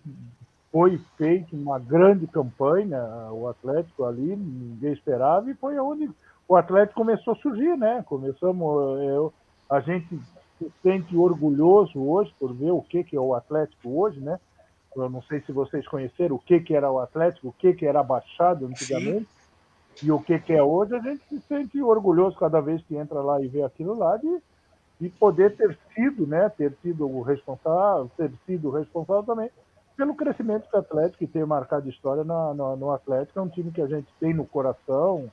foi feita uma grande campanha, o Atlético ali, ninguém esperava, e foi onde o Atlético começou a surgir, né? A gente se sente orgulhoso hoje por ver o que é o Atlético hoje, né? Eu não sei se vocês conheceram o que era o Atlético, o que era a Baixada antigamente, sim, e o que é hoje. A gente se sente orgulhoso cada vez que entra lá e vê aquilo lá de poder ter sido, né? Ter sido o responsável também pelo crescimento do Atlético e ter marcado história no Atlético. É um time que a gente tem no coração,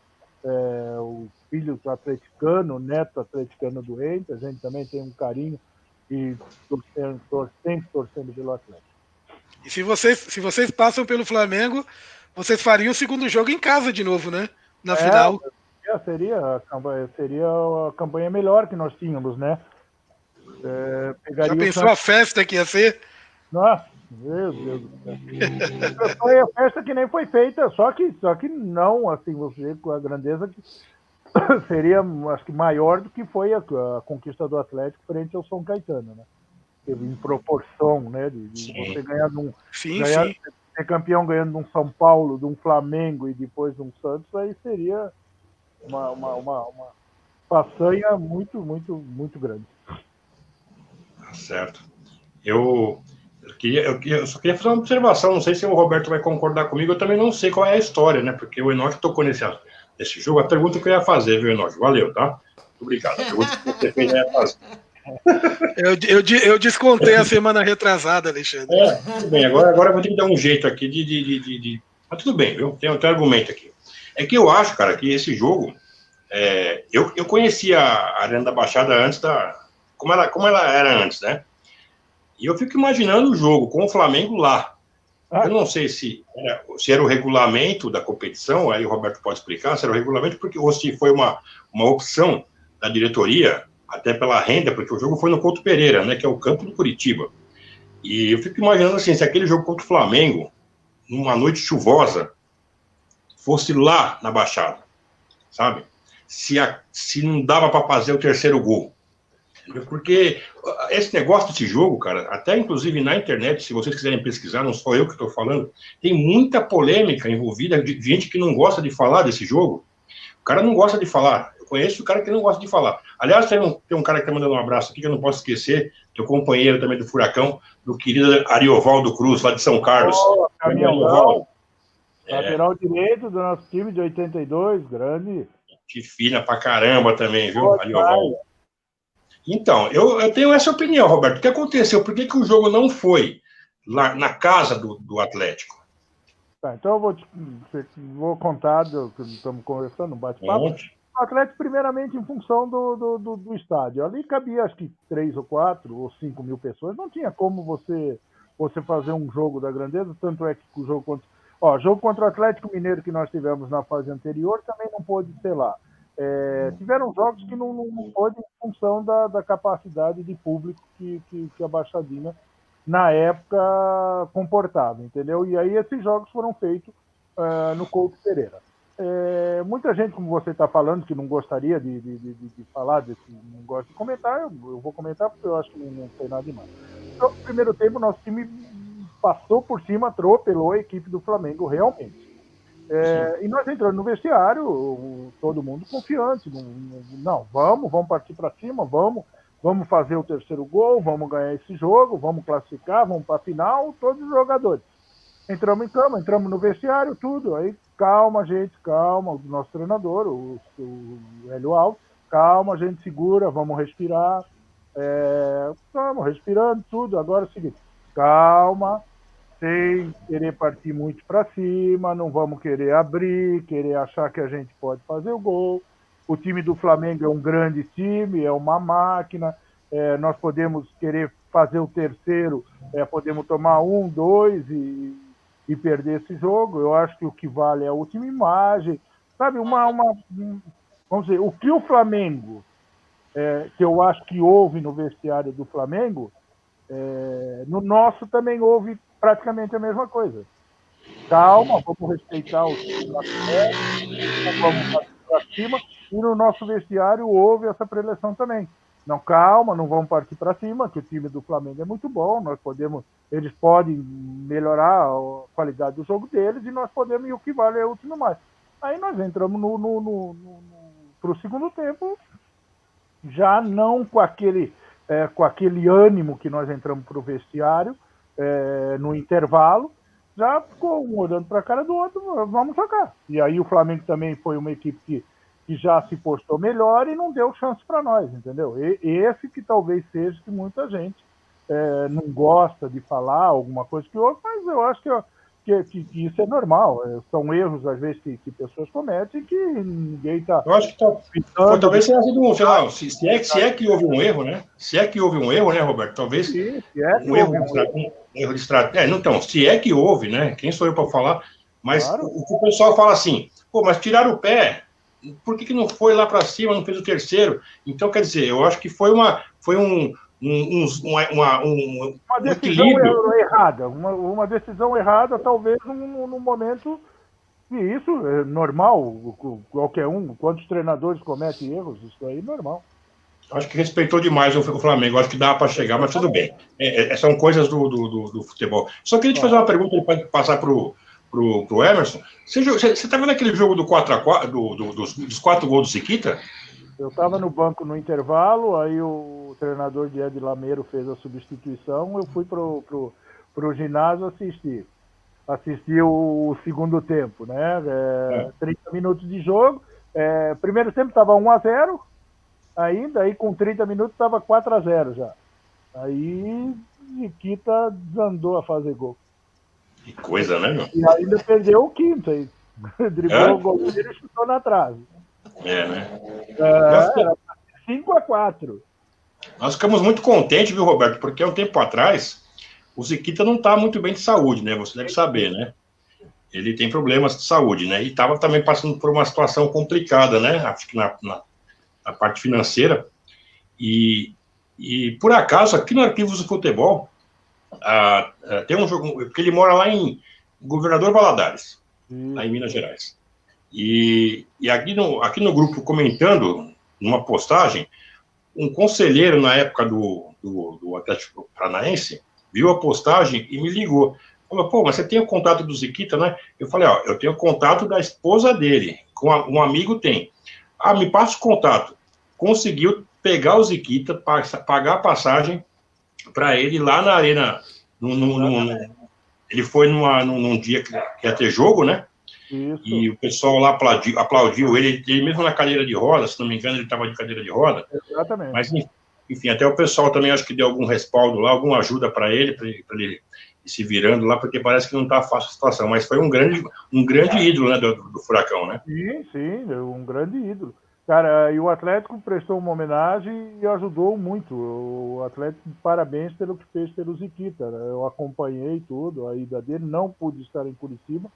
o filho atleticano, o neto atleticano doente, a gente também tem um carinho e torcendo pelo Atlético. E se vocês passam pelo Flamengo, vocês fariam o segundo jogo em casa de novo, né? Na final. Seria a campanha melhor que nós tínhamos, né? Já pensou a festa que ia ser? Nossa, meu Deus do céu. Foi a festa que nem foi feita, só que não, assim, você com a grandeza que seria, acho que maior do que foi a conquista do Atlético frente ao São Caetano, né? Em proporção, né? De você ganhar ser campeão ganhando de um São Paulo, de um Flamengo e depois de um Santos, aí seria uma façanha muito, muito, muito grande. Tá certo. Eu só queria fazer uma observação, não sei se o Roberto vai concordar comigo, eu também não sei qual é a história, né? Porque o Enoque tocou nesse jogo, a pergunta que eu ia fazer, viu, Enoque? Valeu, tá? Muito obrigado. A pergunta que você fez ia fazer. Eu descontei a semana retrasada, Alexandre. Tudo bem, agora eu vou ter que dar um jeito aqui Mas tudo bem, viu? Tem um argumento aqui. É que eu acho, cara, que esse jogo, eu conhecia a Arena da Baixada antes como ela era antes, né? E eu fico imaginando o jogo com o Flamengo lá. Eu não sei se era o regulamento da competição, aí o Roberto pode explicar, se era o regulamento, ou se foi uma opção da diretoria, até pela renda, porque o jogo foi no Couto Pereira, né, que é o campo do Curitiba. E eu fico imaginando assim, se aquele jogo contra o Flamengo, numa noite chuvosa, fosse lá na Baixada, sabe? Se não dava para fazer o terceiro gol. Porque esse negócio desse jogo, cara, até inclusive na internet, se vocês quiserem pesquisar, não sou eu que estou falando, tem muita polêmica envolvida de gente que não gosta de falar desse jogo. O cara não gosta de falar. Eu conheço o cara que não gosta de falar. Aliás, tem um cara que está mandando um abraço aqui que eu não posso esquecer, teu companheiro também do Furacão, do querido Ariovaldo Cruz, lá de São Carlos. Ariovaldo. Lateral direito do nosso time de 82, grande. Que fina pra caramba também, viu, Ariovaldo? Então, eu tenho essa opinião, Roberto. O que aconteceu? Por que o jogo não foi lá na casa do Atlético? Tá, então eu vou contar do que estamos conversando, um bate-papo. O Atlético, primeiramente, em função do estádio. Ali cabia, acho que 3 ou 4 ou 5 mil pessoas. Não tinha como você fazer um jogo da grandeza, tanto é que o jogo contra o Atlético Mineiro que nós tivemos na fase anterior também não pôde ser lá. Tiveram jogos que não pôde em função da capacidade de público que a Baixadinha, na época, comportava, entendeu? E aí esses jogos foram feitos no Couto Pereira. Muita gente, como você está falando, que não gostaria de falar, não gosta de comentar, eu vou comentar porque eu acho que não tem nada demais. Então, no primeiro tempo, nosso time passou por cima, atropelou a equipe do Flamengo, realmente. E nós entramos no vestiário, todo mundo confiante. Não, vamos partir para cima, vamos fazer o terceiro gol, vamos ganhar esse jogo, vamos classificar, vamos para a final, todos os jogadores. Entramos em cama, entramos no vestiário, tudo. Aí, calma, gente, calma, o nosso treinador, o Hélio Alves, calma, a gente segura, vamos respirar. Estamos respirando, tudo. Agora é o seguinte, calma, sem querer partir muito para cima, não vamos querer abrir, querer achar que a gente pode fazer o gol. O time do Flamengo é um grande time, é uma máquina, nós podemos querer fazer o terceiro, podemos tomar 1, 2 e perder esse jogo. Eu acho que o que vale é a última imagem, sabe, vamos dizer, o que o Flamengo, que eu acho que houve no vestiário do Flamengo, no nosso também houve praticamente a mesma coisa. Calma, vamos respeitar o time lá perto, vamos para cima, e no nosso vestiário houve essa preleção também. Não, calma, não vamos partir para cima, que o time do Flamengo é muito bom, eles podem melhorar a qualidade do jogo deles e nós podemos, e o que vale é o último mais. Aí nós entramos para o segundo tempo, já não com aquele ânimo que nós entramos para o vestiário, no intervalo, já ficou um olhando para a cara do outro, vamos jogar. E aí o Flamengo também foi uma equipe que já se postou melhor e não deu chance para nós, entendeu? Esse que talvez seja que muita gente não gosta de falar alguma coisa que ouve, mas eu acho que isso é normal. São erros, às vezes, que pessoas cometem que ninguém está... Eu acho que talvez tenha sido um, sei lá, se é que houve um erro, né? Se é que houve um erro, né, Roberto? Talvez sim, um erro de estratégia. Então, se é que houve, né? Quem sou eu para falar? Mas claro. O pessoal fala assim, mas tiraram o pé, por que não foi lá para cima, não fez o terceiro? Então, quer dizer, eu acho que foi uma decisão errada, uma decisão errada, talvez no momento, e isso é normal, qualquer um, quantos treinadores cometem erros, isso aí é normal. Acho que respeitou demais o Flamengo, acho que dá para chegar, mas tudo bem. São coisas do futebol. Só queria te fazer uma pergunta para passar para o Emerson. Você está vendo aquele jogo do 4x4, dos 4 gols do Siquita? Eu estava no banco no intervalo, aí o treinador de Ed Lameiro fez a substituição, eu fui pro ginásio assistir o segundo tempo, né? 30 minutos de jogo, primeiro tempo estava 1-0, aí com 30 minutos estava 4-0 já. Aí Nikita desandou a fazer gol. Que coisa, né, meu? E ainda perdeu o quinto aí. Driblou o goleiro e chutou na trave. Né? Era 5-4. Nós ficamos muito contentes, viu, Roberto? Porque há um tempo atrás o Ziquita não está muito bem de saúde, né? Você deve saber, né? Ele tem problemas de saúde, né? E estava também passando por uma situação complicada, né? Acho que na parte financeira. E por acaso, aqui no Arquivos do Futebol, tem um jogo, porque ele mora lá em Governador Valadares, lá em Minas Gerais. E aqui no grupo, comentando, numa postagem, um conselheiro na época do Atlético Paranaense viu a postagem e me ligou. Falou, pô, mas você tem o contato do Ziquita, né? Eu falei, ó, eu tenho o contato da esposa dele, um amigo tem. Ah, me passa o contato. Conseguiu pegar o Ziquita, pagar a passagem para ele lá na arena. Ele foi num dia que ia ter jogo, né? Isso. E o pessoal lá aplaudiu ele mesmo na cadeira de roda, se não me engano, ele estava de cadeira de roda. Exatamente. Mas, enfim, até o pessoal também acho que deu algum respaldo lá, alguma ajuda para ele ir se virando lá, porque parece que não está fácil a situação. Mas foi um grande ídolo, né, do Furacão, né? Sim, um grande ídolo. Cara, e o Atlético prestou uma homenagem e ajudou muito. O Atlético, parabéns pelo que fez pelo Ziquita. Eu acompanhei tudo, a ida dele, não pude estar em Curitiba,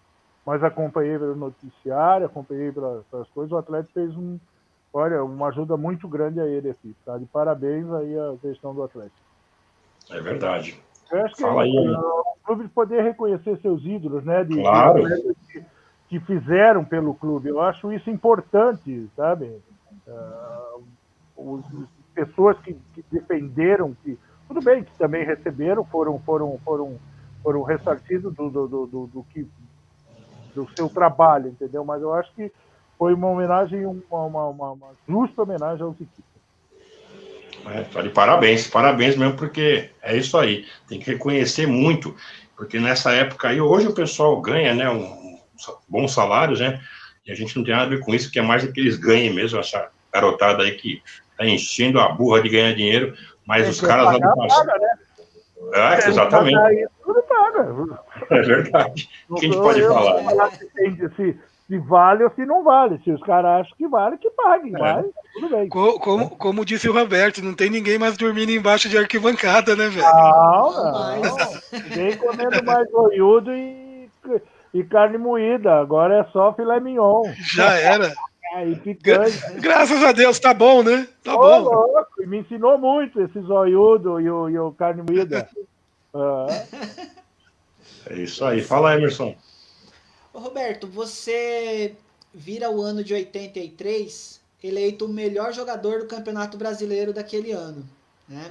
mas acompanhei pelo noticiário, acompanhei pelas coisas. O Atlético fez uma ajuda muito grande a ele aqui. Tá? De parabéns aí a questão do Atlético. É verdade. Eu acho que o clube poder reconhecer seus ídolos, né? Claro. Que fizeram pelo clube. Eu acho isso importante, sabe? Pessoas que defenderam, tudo bem que também receberam, foram ressarcidos do seu trabalho, entendeu? Mas eu acho que foi uma homenagem, uma justa homenagem ao Ziquita. Tá de parabéns mesmo, porque é isso aí, tem que reconhecer muito, porque nessa época aí, hoje o pessoal ganha, né, bons salários, né, e a gente não tem nada a ver com isso, que é mais do que eles ganhem mesmo, essa garotada aí que tá enchendo a burra de ganhar dinheiro, mas os caras lá do passado... Né? Exatamente. Tudo paga. É verdade. O que a gente pode falar? Se vale ou se não vale. Se os caras acham que vale, que paguem. Vale, tudo bem. Como disse o Roberto, não tem ninguém mais dormindo embaixo de arquibancada, né, velho? Não. Ninguém comendo mais zoiudo e carne moída. Agora é só filé mignon. Já era. E picante. Graças a Deus, tá bom, né? Tá bom. Louco, me ensinou muito esse zoiudo e o carne moída. É isso aí. Fala, Emerson. Ô, Roberto, você vira o ano de 83 eleito o melhor jogador do Campeonato Brasileiro daquele ano, né?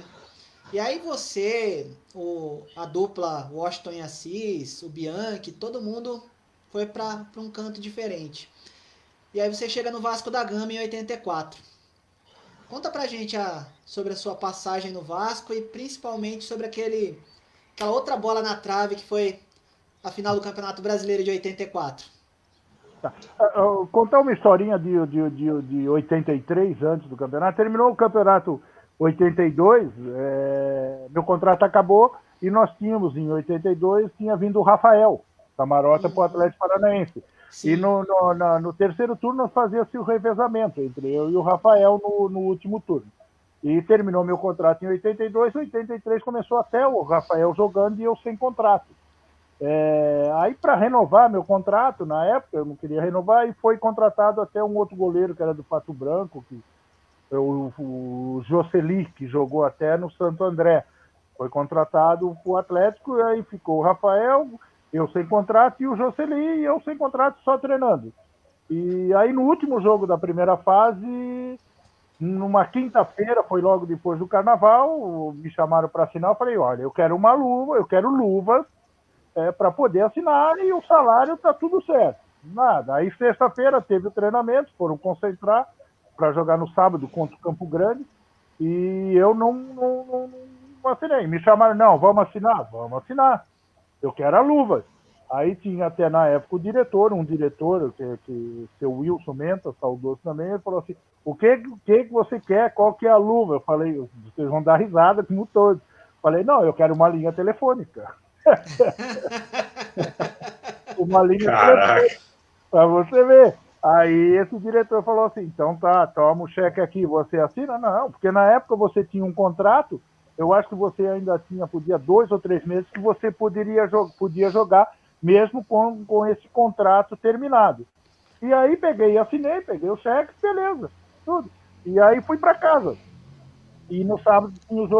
E aí você, a dupla Washington e Assis, o Bianchi, todo mundo foi para um canto diferente. E aí você chega no Vasco da Gama em 84. Conta pra gente sobre a sua passagem no Vasco e principalmente sobre aquela outra bola na trave que foi a final do Campeonato Brasileiro de 84. Tá. Contar uma historinha de 83, antes do campeonato. Terminou o campeonato 82, meu contrato acabou e nós tínhamos, em 82, tinha vindo o Rafael Camarota para o Atlético Paranaense. Sim. E no terceiro turno fazia-se o revezamento entre eu e o Rafael no último turno. E terminou meu contrato em 82, 83 começou até o Rafael jogando e eu sem contrato. Aí, para renovar meu contrato, na época, eu não queria renovar, e foi contratado até um outro goleiro, que era do Pato Branco, o Jocely, que jogou até no Santo André. Foi contratado para o Atlético, e aí ficou o Rafael, eu sem contrato, e o Jocely, e eu sem contrato, só treinando. E aí, no último jogo da primeira fase, numa quinta-feira, foi logo depois do Carnaval, me chamaram para assinar, eu falei, olha, eu quero luvas, para poder assinar, e o salário está tudo certo. Nada. Aí, sexta-feira, teve o treinamento, foram concentrar para jogar no sábado contra o Campo Grande, e eu não assinei. Me chamaram, não, vamos assinar. Eu quero as luvas. Aí tinha até na época um diretor, que seu Wilson Menta, saudoso também, ele falou assim, o que você quer, qual que é a luva? Eu falei, vocês vão dar risada como todos. Falei, não, eu quero uma linha telefônica. Uma linha telefônica, para você ver. Aí esse diretor falou assim, então tá, toma o cheque aqui, você assina? Não, porque na época você tinha um contrato, eu acho que você ainda podia 2 ou 3 meses que você podia jogar, mesmo com esse contrato terminado. E aí assinei, peguei o cheque, beleza, tudo. E aí fui para casa. E no sábado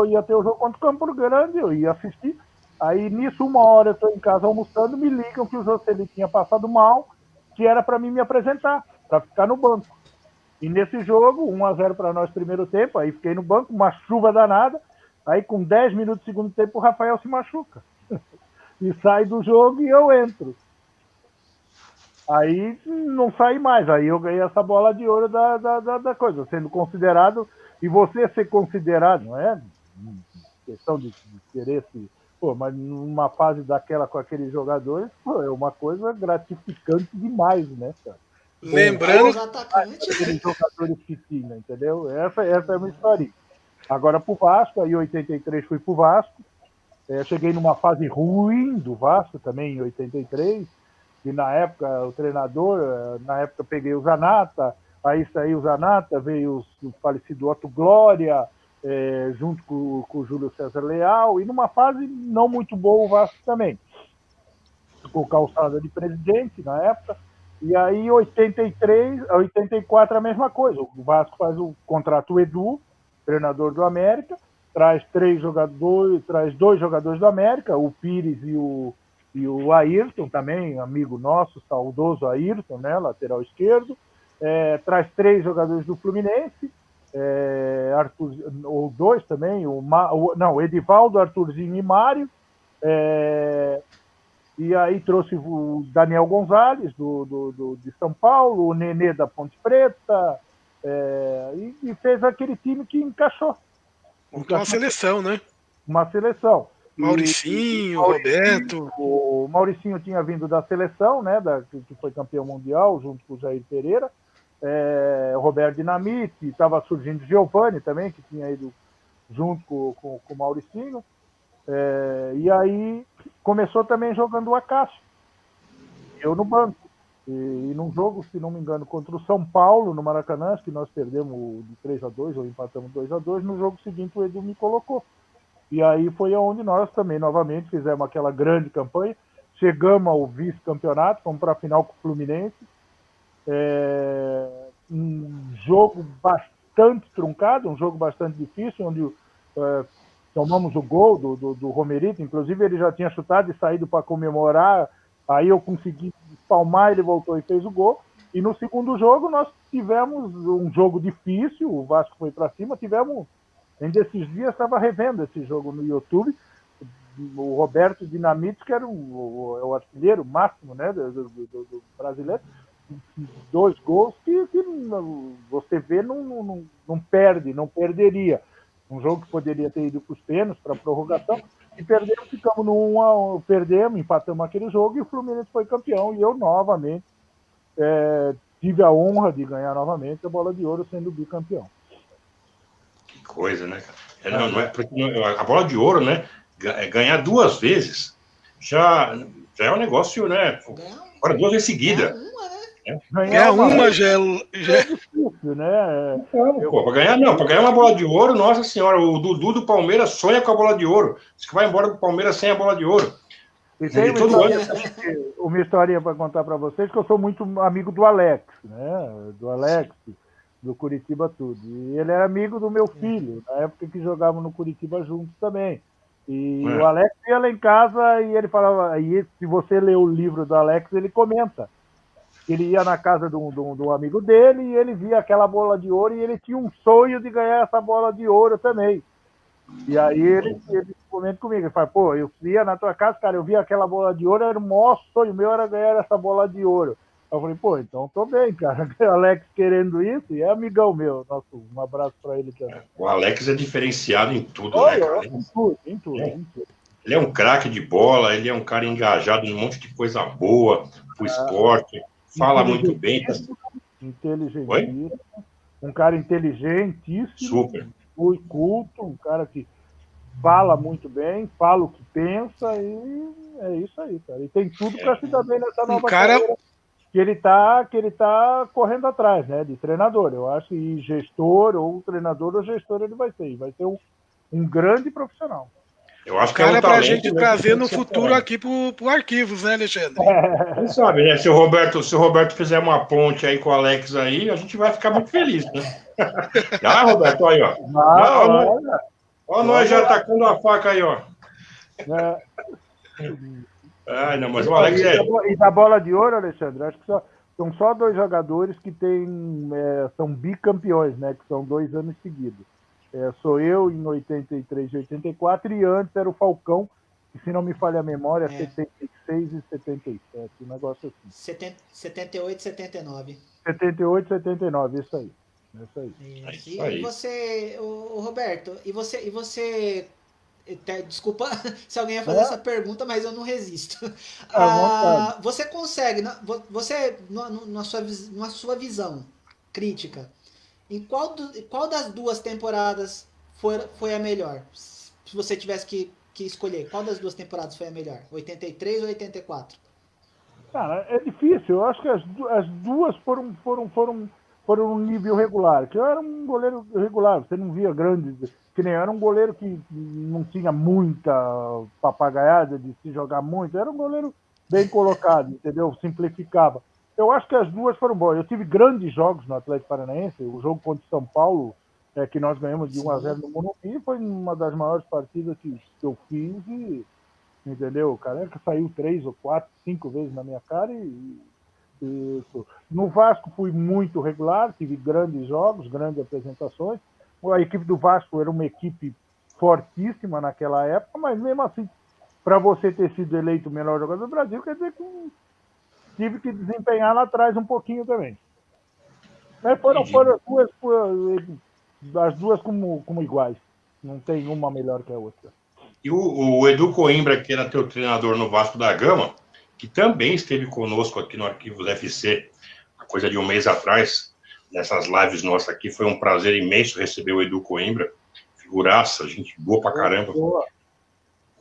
ia ter o jogo contra o Campo Grande, eu ia assistir. Aí nisso, 1 hora eu estou em casa almoçando, me ligam que o Jocely tinha passado mal, que era para mim me apresentar, para ficar no banco. E nesse jogo, 1-0 para nós primeiro tempo, aí fiquei no banco, uma chuva danada, aí com 10 minutos do segundo tempo o Rafael se machuca. E sai do jogo e eu entro. Aí não saí mais, aí eu ganhei essa bola de ouro da coisa, sendo considerado, e você ser considerado, não é questão de querer se... Pô, mas numa fase daquela com aqueles jogadores, pô, é uma coisa gratificante demais, né, cara? Lembrando... Aqueles jogadores que tinha, entendeu? Essa é uma história. Agora pro Vasco, aí em 83 fui pro Vasco, cheguei numa fase ruim do Vasco também em 83, e na época o treinador, na época peguei o Zanata, aí saiu o Zanata, veio o falecido Otto Glória, junto com o Júlio César Leal, e numa fase não muito boa o Vasco também. Ficou Calçada de presidente na época, e aí em 84 a mesma coisa, o Vasco faz o contrato o Edu, treinador do América, traz 2 jogadores do América, o Pires e o Ayrton também, amigo nosso, saudoso Ayrton, né, lateral esquerdo, traz 3 jogadores do Fluminense, Arthur, ou 2 também, Edivaldo, Arthurzinho e Mário, e aí trouxe o Daniel Gonzalez de São Paulo, o Nenê da Ponte Preta, e fez aquele time que encaixou. Uma seleção, né? Uma seleção. Mauricinho, Roberto. O Mauricinho tinha vindo da seleção, né, que foi campeão mundial, junto com o Jair Pereira. O Roberto Dinamite, estava surgindo Giovani também, que tinha ido junto com o Mauricinho. E aí começou também jogando o Acácio. Eu no banco. E num jogo, se não me engano, contra o São Paulo, no Maracanã, acho que nós perdemos de 3-2 ou empatamos 2-2, no jogo seguinte o Edu me colocou. E aí foi onde nós também, novamente, fizemos aquela grande campanha, chegamos ao vice-campeonato, fomos para a final com o Fluminense, um jogo bastante truncado, um jogo bastante difícil, onde tomamos o gol do Romerito, inclusive ele já tinha chutado e saído para comemorar, aí eu consegui espalmar, ele voltou e fez o gol. E no segundo jogo nós tivemos um jogo difícil, o Vasco foi para cima, ainda esses dias estava revendo esse jogo no YouTube, o Roberto Dinamite, que era o artilheiro máximo, né, do brasileiro, 2 gols que você vê não perde, não perderia. Um jogo que poderia ter ido para os pênaltis, para a prorrogação, e ficamos no 1-1, perdemos, empatamos aquele jogo e o Fluminense foi campeão. E eu novamente tive a honra de ganhar novamente a bola de ouro sendo bicampeão. Que coisa, né, cara? Não é porque a bola de ouro, né? Ganhar 2 vezes já é um negócio, né? Agora 2 vezes seguida. Ganhar uma já é difícil, né? Para ganhar uma bola de ouro, nossa senhora, o Dudu do Palmeiras sonha com a bola de ouro. Diz que vai embora do Palmeiras sem a bola de ouro. E tem uma história para contar para vocês, que eu sou muito amigo do Alex, né? Do Alex, do Curitiba tudo. E ele era amigo do meu filho, na época que jogavam no Curitiba juntos também. E o Alex ia lá em casa e ele falava, aí se você ler o livro do Alex, ele comenta. Ele ia na casa de um amigo dele e ele via aquela bola de ouro e ele tinha um sonho de ganhar essa bola de ouro também. E aí ele comenta comigo, ele fala, pô, eu ia na tua casa, cara, eu via aquela bola de ouro, era o maior sonho meu, era ganhar essa bola de ouro. Eu falei, pô, então tô bem, cara. O Alex querendo isso, e é amigão meu. Um abraço pra ele também. O Alex é diferenciado em tudo, né, cara? Em tudo. Ele é um craque de bola, ele é um cara engajado em um monte de coisa boa pro esporte. Fala muito bem. Inteligentíssimo. Um cara inteligentíssimo. Super. Muito culto, um cara que fala muito bem, fala o que pensa e é isso aí, cara. E tem tudo para se dar bem nessa nova carreira que ele tá correndo atrás, né? De treinador. Eu acho que gestor, ou treinador ou gestor ele vai ser. Vai ser um grande profissional. Eu acho que cara, pra gente trazer no futuro aqui pro Arquivos, né, Alexandre? Quem sabe, né? Se o Roberto fizer uma ponte aí com o Alex aí, a gente vai ficar muito feliz, né? Roberto, aí, ó. Ó, nós já atacando a faca aí, ó. Não, mas o Alex E da bola de ouro, Alexandre, acho que São só 2 jogadores que são bicampeões, né? Que são 2 anos seguidos. Sou eu em 83 e 84, e antes era o Falcão, que, se não me falha a memória, 76 e 77, um negócio assim. 78 e 79. 78 e 79, isso aí. Isso aí. E você, o Roberto, e você desculpa se alguém ia fazer essa pergunta, mas eu não resisto. Você consegue, na sua visão crítica, em qual das 2 temporadas foi a melhor? Se você tivesse que escolher, qual das 2 temporadas foi a melhor? 83 ou 84? Cara, é difícil. Eu acho que as duas foram um nível regular. Que eu era um goleiro regular, você não via grandes. Que nem eu era um goleiro que não tinha muita papagaiada de se jogar muito. Era um goleiro bem colocado, entendeu? Simplificava. Eu acho que as duas foram boas. Eu tive grandes jogos no Atlético Paranaense. O jogo contra o São Paulo, que nós ganhamos de 1-0 no Morumbi, foi uma das maiores partidas que eu fiz. E, entendeu? O Careca saiu 3 ou 4, 5 vezes na minha cara isso. No Vasco fui muito regular, tive grandes jogos, grandes apresentações. A equipe do Vasco era uma equipe fortíssima naquela época, mas mesmo assim, para você ter sido eleito o melhor jogador do Brasil, quer dizer que tive que desempenhar lá atrás um pouquinho também. Mas foram as duas como iguais. Não tem uma melhor que a outra. E o Edu Coimbra, que era teu treinador no Vasco da Gama, que também esteve conosco aqui no Arquivos FC, coisa de um mês atrás, nessas lives nossas aqui, foi um prazer imenso receber o Edu Coimbra, figuraça, gente boa pra caramba. Boa.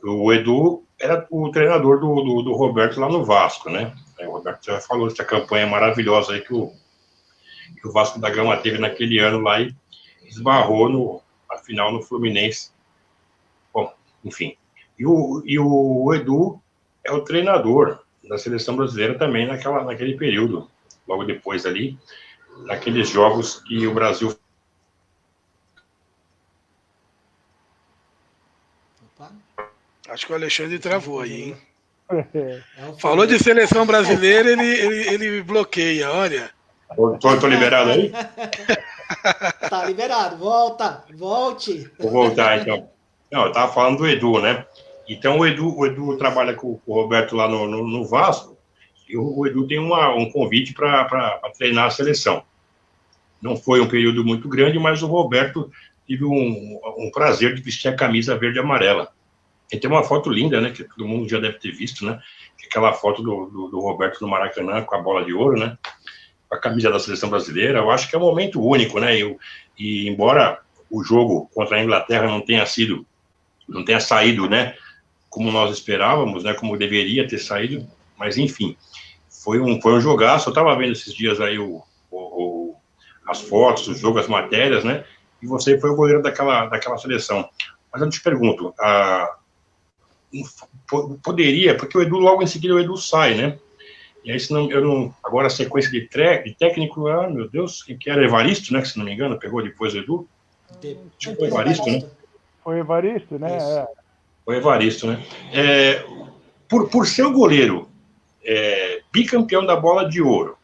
O Edu era o treinador do Roberto lá no Vasco, né? O Roberto já falou dessa campanha maravilhosa aí que o Vasco da Gama teve naquele ano lá e esbarrou na final no Fluminense. Bom, enfim. E o Edu é o treinador da seleção brasileira também naquele período, logo depois ali, naqueles jogos que o Brasil... Opa. Acho que o Alexandre travou aí, hein? Falou de seleção brasileira, ele bloqueia, olha. Tô liberado aí? Tá liberado, volte. Vou voltar, então. Não, eu tava falando do Edu, né? Então, o Edu trabalha com o Roberto lá no Vasco, e o Edu tem um convite para treinar a seleção. Não foi um período muito grande, mas o Roberto teve um prazer de vestir a camisa verde e amarela. E tem uma foto linda, né, que todo mundo já deve ter visto, né? Aquela foto do Roberto no Maracanã com a bola de ouro, né? Com a camisa da seleção brasileira. Eu acho que é um momento único, né? E embora o jogo contra a Inglaterra não tenha saído, né, como nós esperávamos, né, como deveria ter saído, mas enfim, foi um jogaço. Eu estava vendo esses dias aí as fotos, o jogo, as matérias, né, e você foi o goleiro daquela seleção. Mas eu te pergunto, poderia, porque o Edu logo em seguida o Edu sai, né, e aí agora a sequência de técnico, meu Deus, que era Evaristo, né, que se não me engano, pegou depois o Edu? Acho que foi Evaristo, né? Foi Evaristo, né? Foi Evaristo, né? Por ser o goleiro bicampeão da bola de ouro,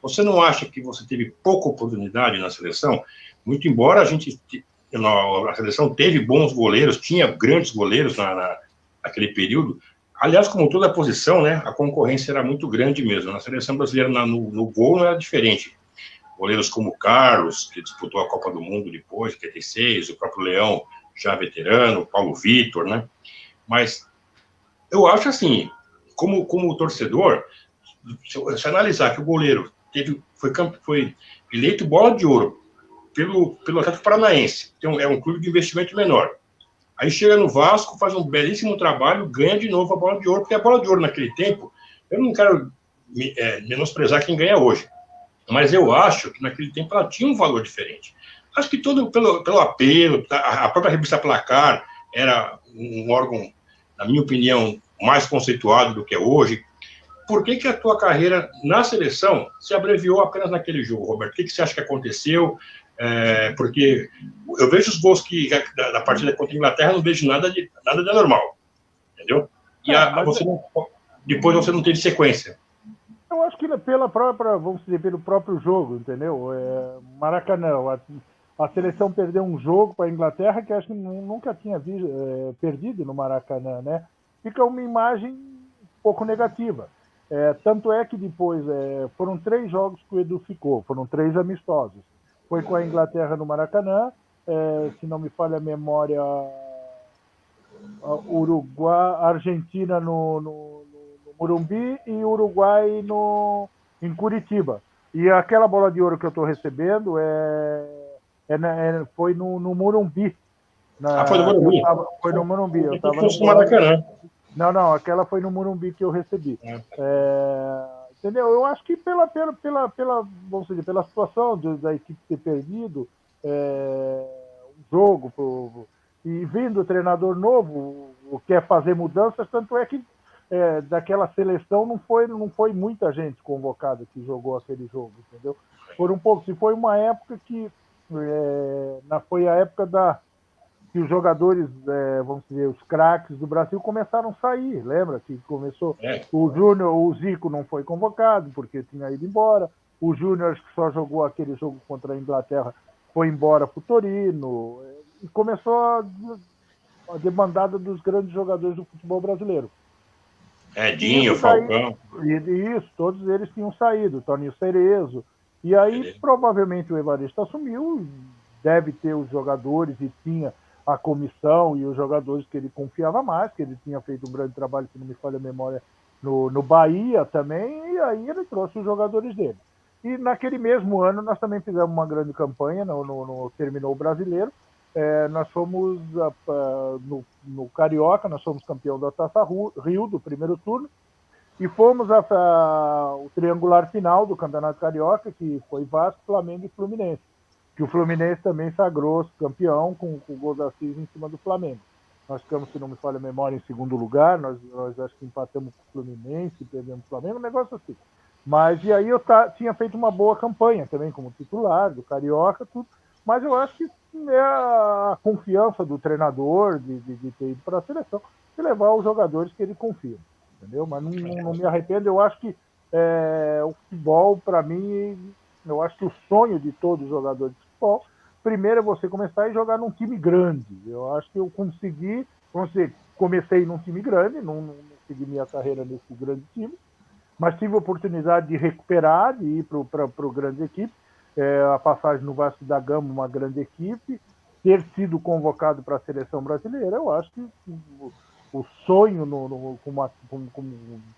você não acha que você teve pouca oportunidade na seleção? Muito embora a seleção teve bons goleiros, tinha grandes goleiros naquele período. Aliás, como toda a posição, né, a concorrência era muito grande mesmo. Na seleção brasileira, no gol, não era diferente. Goleiros como o Carlos, que disputou a Copa do Mundo depois, em 86, o próprio Leão, já veterano, o Paulo Vitor, né? Mas eu acho assim, como torcedor, se analisar que o goleiro foi eleito bola de ouro pelo Atlético Paranaense, então é um clube de investimento menor. Aí chega no Vasco, faz um belíssimo trabalho, ganha de novo a bola de ouro, porque a bola de ouro naquele tempo, eu não quero menosprezar quem ganha hoje, mas eu acho que naquele tempo ela tinha um valor diferente. Acho que todo pelo apelo, a própria revista Placar era um órgão, na minha opinião, mais conceituado do que é hoje. Por que a tua carreira na seleção se abreviou apenas naquele jogo, Roberto? O que você acha que aconteceu? Porque eu vejo os gols da partida contra a Inglaterra, não vejo nada de anormal, entendeu? E depois você não teve sequência. Eu acho que pela própria, vamos dizer, pelo próprio jogo, entendeu? Maracanã, a seleção perdeu um jogo para a Inglaterra que acho que nunca tinha perdido no Maracanã, né? Fica uma imagem um pouco negativa. Tanto é que depois foram 3 jogos que o Edu ficou, foram 3 amistosos. Foi com a Inglaterra no Maracanã, se não me falha a memória, Uruguai, Argentina no Morumbi e Uruguai em Curitiba. E aquela bola de ouro que eu estou recebendo foi no Morumbi. Foi no Morumbi? Foi no Morumbi. Eu estava no Maracanã. Não, aquela foi no Morumbi que eu recebi. Entendeu? Eu acho que vamos dizer, pela situação da equipe ter perdido um jogo e vindo o treinador novo, quer fazer mudanças, tanto é que daquela seleção não foi muita gente convocada que jogou aquele jogo, entendeu? Foram poucos. E foi uma época que foi a época que os jogadores, vamos dizer, os craques do Brasil começaram a sair, lembra? Que começou o Júnior, o Zico não foi convocado porque tinha ido embora, o Júnior que só jogou aquele jogo contra a Inglaterra foi embora para o Torino, e começou a demandada dos grandes jogadores do futebol brasileiro. Edinho, Falcão. Isso, todos eles tinham saído, Toninho Cerezo. E aí, provavelmente, o Evaristo assumiu, deve ter os jogadores, e tinha a comissão e os jogadores que ele confiava mais, que ele tinha feito um grande trabalho, se não me falha a memória, no Bahia também, e aí ele trouxe os jogadores dele. E naquele mesmo ano, nós também fizemos uma grande campanha, terminou o Brasileiro, nós fomos no Carioca, nós fomos campeão da Taça Rio, do primeiro turno, e fomos o triangular final do Campeonato Carioca, que foi Vasco, Flamengo e Fluminense, que o Fluminense também sagrou campeão com o gol da Assis em cima do Flamengo. Nós ficamos, se não me falha a memória, em segundo lugar, nós acho que empatamos com o Fluminense, perdemos o Flamengo, um negócio assim. Mas, e aí eu tinha feito uma boa campanha também, como titular do Carioca, tudo, mas eu acho que é a confiança do treinador de ter ido para a seleção e levar os jogadores que ele confia, entendeu? Mas não me arrependo, eu acho que o futebol, para mim, eu acho que o sonho de todos os jogadores de futebol, primeiro é você começar a jogar num time grande. Eu acho que eu consegui, comecei num time grande, não segui minha carreira nesse grande time, mas tive a oportunidade de recuperar, de ir para grande equipe, a passagem no Vasco da Gama, uma grande equipe, ter sido convocado para a seleção brasileira. Eu acho que o sonho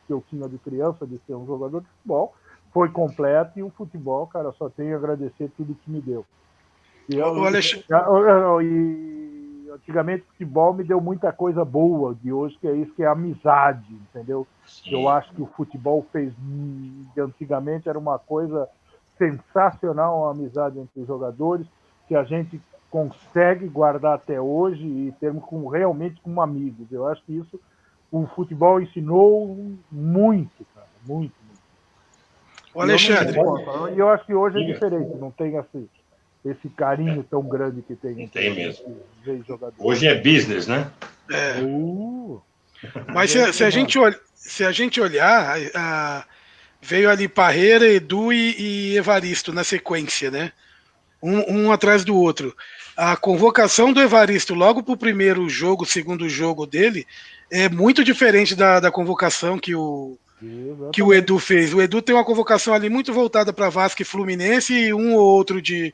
que eu tinha de criança de ser um jogador de futebol foi completo, e o futebol, cara, só tenho a agradecer tudo que me deu. E antigamente o futebol me deu muita coisa boa de hoje, que é isso, que é a amizade, entendeu? Sim. Eu acho que o futebol antigamente era uma coisa sensacional, a amizade entre os jogadores, que a gente consegue guardar até hoje e termos realmente como amigos. Eu acho que isso o futebol ensinou muito, cara, muito. O Alexandre. E eu acho que hoje é diferente, não tem esse carinho tão grande que tem. Não tem mesmo. Hoje é business, né? Mas se a gente olhar, veio ali Parreira, Edu e Evaristo na sequência, né? Um atrás do outro. A convocação do Evaristo logo para o primeiro jogo, segundo jogo dele, é muito diferente da convocação que o Edu fez. O Edu tem uma convocação ali muito voltada para Vasco e Fluminense, e um ou outro de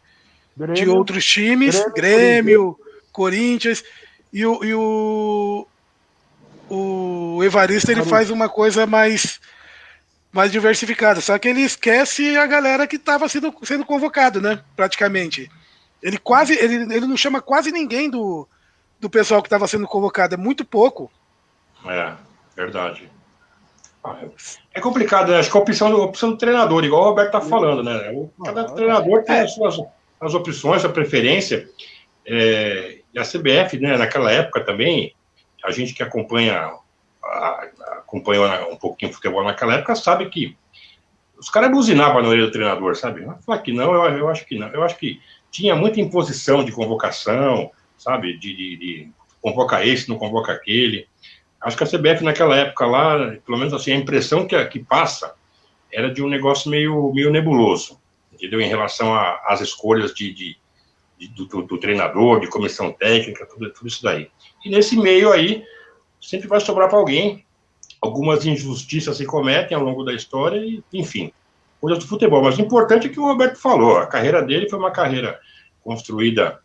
outros times, Grêmio, Corinthians, e o Evaristo ele faz uma coisa mais diversificada, só que ele esquece a galera que estava sendo convocado, né? Praticamente. Ele não chama quase ninguém do pessoal que estava sendo convocado, é muito pouco. Verdade. É complicado, acho que a opção do treinador, igual o Roberto está falando, né? Cada treinador tem as opções, a preferência. E a CBF, né, naquela época também, a gente que acompanhou um pouquinho o futebol naquela época, sabe que os caras buzinavam na orelha do treinador, sabe? Falar que não, eu acho que não. Eu acho que tinha muita imposição de convocação, sabe? De convocar esse, não convoca aquele. Acho que a CBF naquela época lá, pelo menos assim, a impressão que passa era de um negócio meio nebuloso, entendeu? Em relação às escolhas do treinador, de comissão técnica, tudo isso daí. E nesse meio aí, sempre vai sobrar para alguém. Algumas injustiças se cometem ao longo da história, e, enfim, coisas do futebol. Mas o importante é que o Roberto falou, a carreira dele foi uma carreira construída,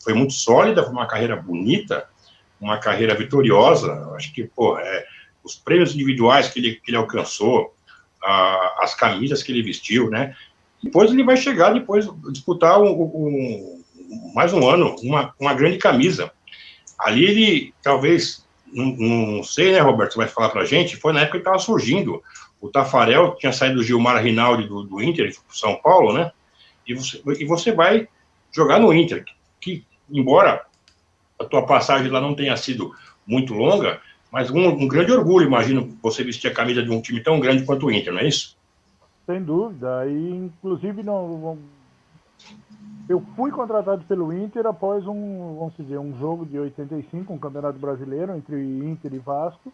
foi muito sólida, foi uma carreira bonita, uma carreira vitoriosa. Acho que, os prêmios individuais que ele alcançou, as camisas que ele vestiu, né? Depois ele vai chegar, disputar mais um ano, uma grande camisa. Ali ele, talvez, não sei, né, Roberto, você vai falar pra gente, foi na época que estava surgindo. O Taffarel tinha saído do Gilmar Rinaldi do Inter, pro São Paulo, né? E você vai jogar no Inter, que embora a tua passagem lá não tenha sido muito longa, mas um grande orgulho, imagino, você vestir a camisa de um time tão grande quanto o Inter, não é isso? Sem dúvida. E, inclusive, eu fui contratado pelo Inter após um jogo de 85, um campeonato brasileiro entre Inter e Vasco,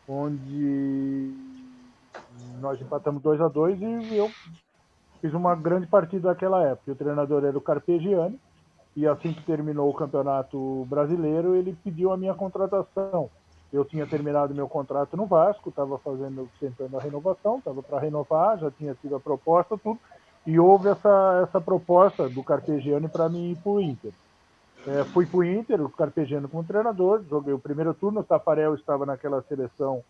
onde nós empatamos 2-2 e eu fiz uma grande partida naquela época. O treinador era o Carpegiani, e assim que terminou o campeonato brasileiro, ele pediu a minha contratação. Eu tinha terminado meu contrato no Vasco, estava tentando a renovação, estava para renovar, já tinha tido a proposta, tudo, e houve essa proposta do Carpegiani para mim ir para o Inter. Fui para o Inter, o Carpegiani como treinador, joguei o primeiro turno, o Taffarel estava naquela seleção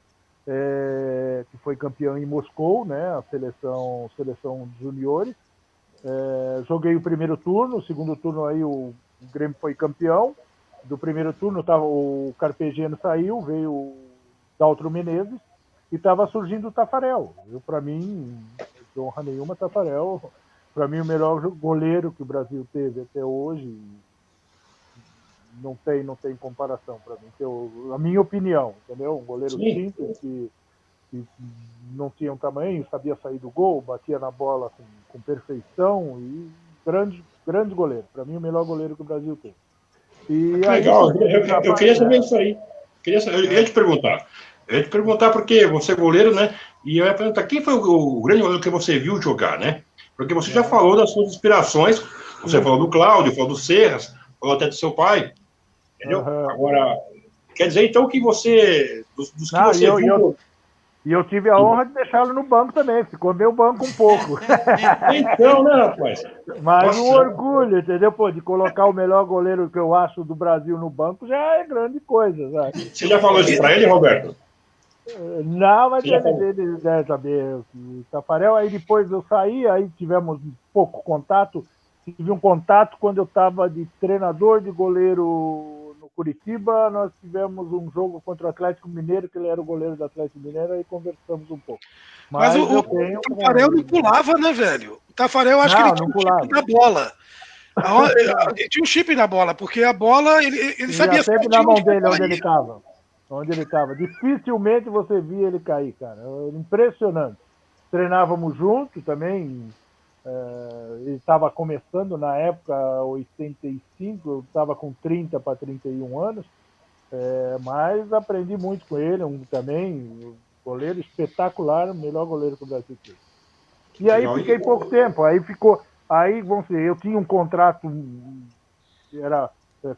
que foi campeão em Moscou, né, a seleção juniores. Joguei o primeiro turno, o segundo turno aí o Grêmio foi campeão. Do primeiro turno o Carpegiani saiu, veio o Daltro Menezes e estava surgindo o Taffarel. Para mim, de honra nenhuma, Taffarel, para mim o melhor goleiro que o Brasil teve até hoje, não tem comparação para mim. A minha opinião, entendeu? Um goleiro simples que não tinha um tamanho, sabia sair do gol, batia na bola com perfeição e grande goleiro. Para mim, o melhor goleiro que o Brasil teve. Legal, eu queria saber isso aí. Eu ia te perguntar porque você é goleiro, né? E eu ia perguntar quem foi o grande goleiro que você viu jogar, né? Porque você já falou das suas inspirações, você falou do Cláudio, falou do Serras, falou até do seu pai, entendeu? Agora, quer dizer então que você, dos que você viu... E eu tive a honra de deixá-lo no banco também, ficou meu banco um pouco. Então, né, rapaz? Mas um orgulho, entendeu? De colocar o melhor goleiro que eu acho do Brasil no banco já é grande coisa, sabe? Você já falou isso pra ele, Roberto? Não, mas ele deve saber. O Taffarel, aí depois eu saí, aí tivemos pouco contato. Tive um contato quando eu estava de treinador de goleiro no Curitiba. Nós tivemos um jogo contra o Atlético Mineiro, que ele era o goleiro do Atlético Mineiro, aí conversamos um pouco. Mas o Taffarel não pulava, né, velho? O Taffarel, acho que ele tinha um chip da bola. Tinha um chip na bola, porque a bola, ele sabia sempre na mão dele onde ele estava. Dificilmente você via ele cair, cara. Impressionante. Treinávamos juntos também. Ele estava começando na época, 85, eu estava com 30 para 31 anos, mas aprendi muito com ele, também goleiro espetacular, o melhor goleiro que o Brasil teve. E aí fiquei pouco tempo, vamos dizer, eu tinha um contrato,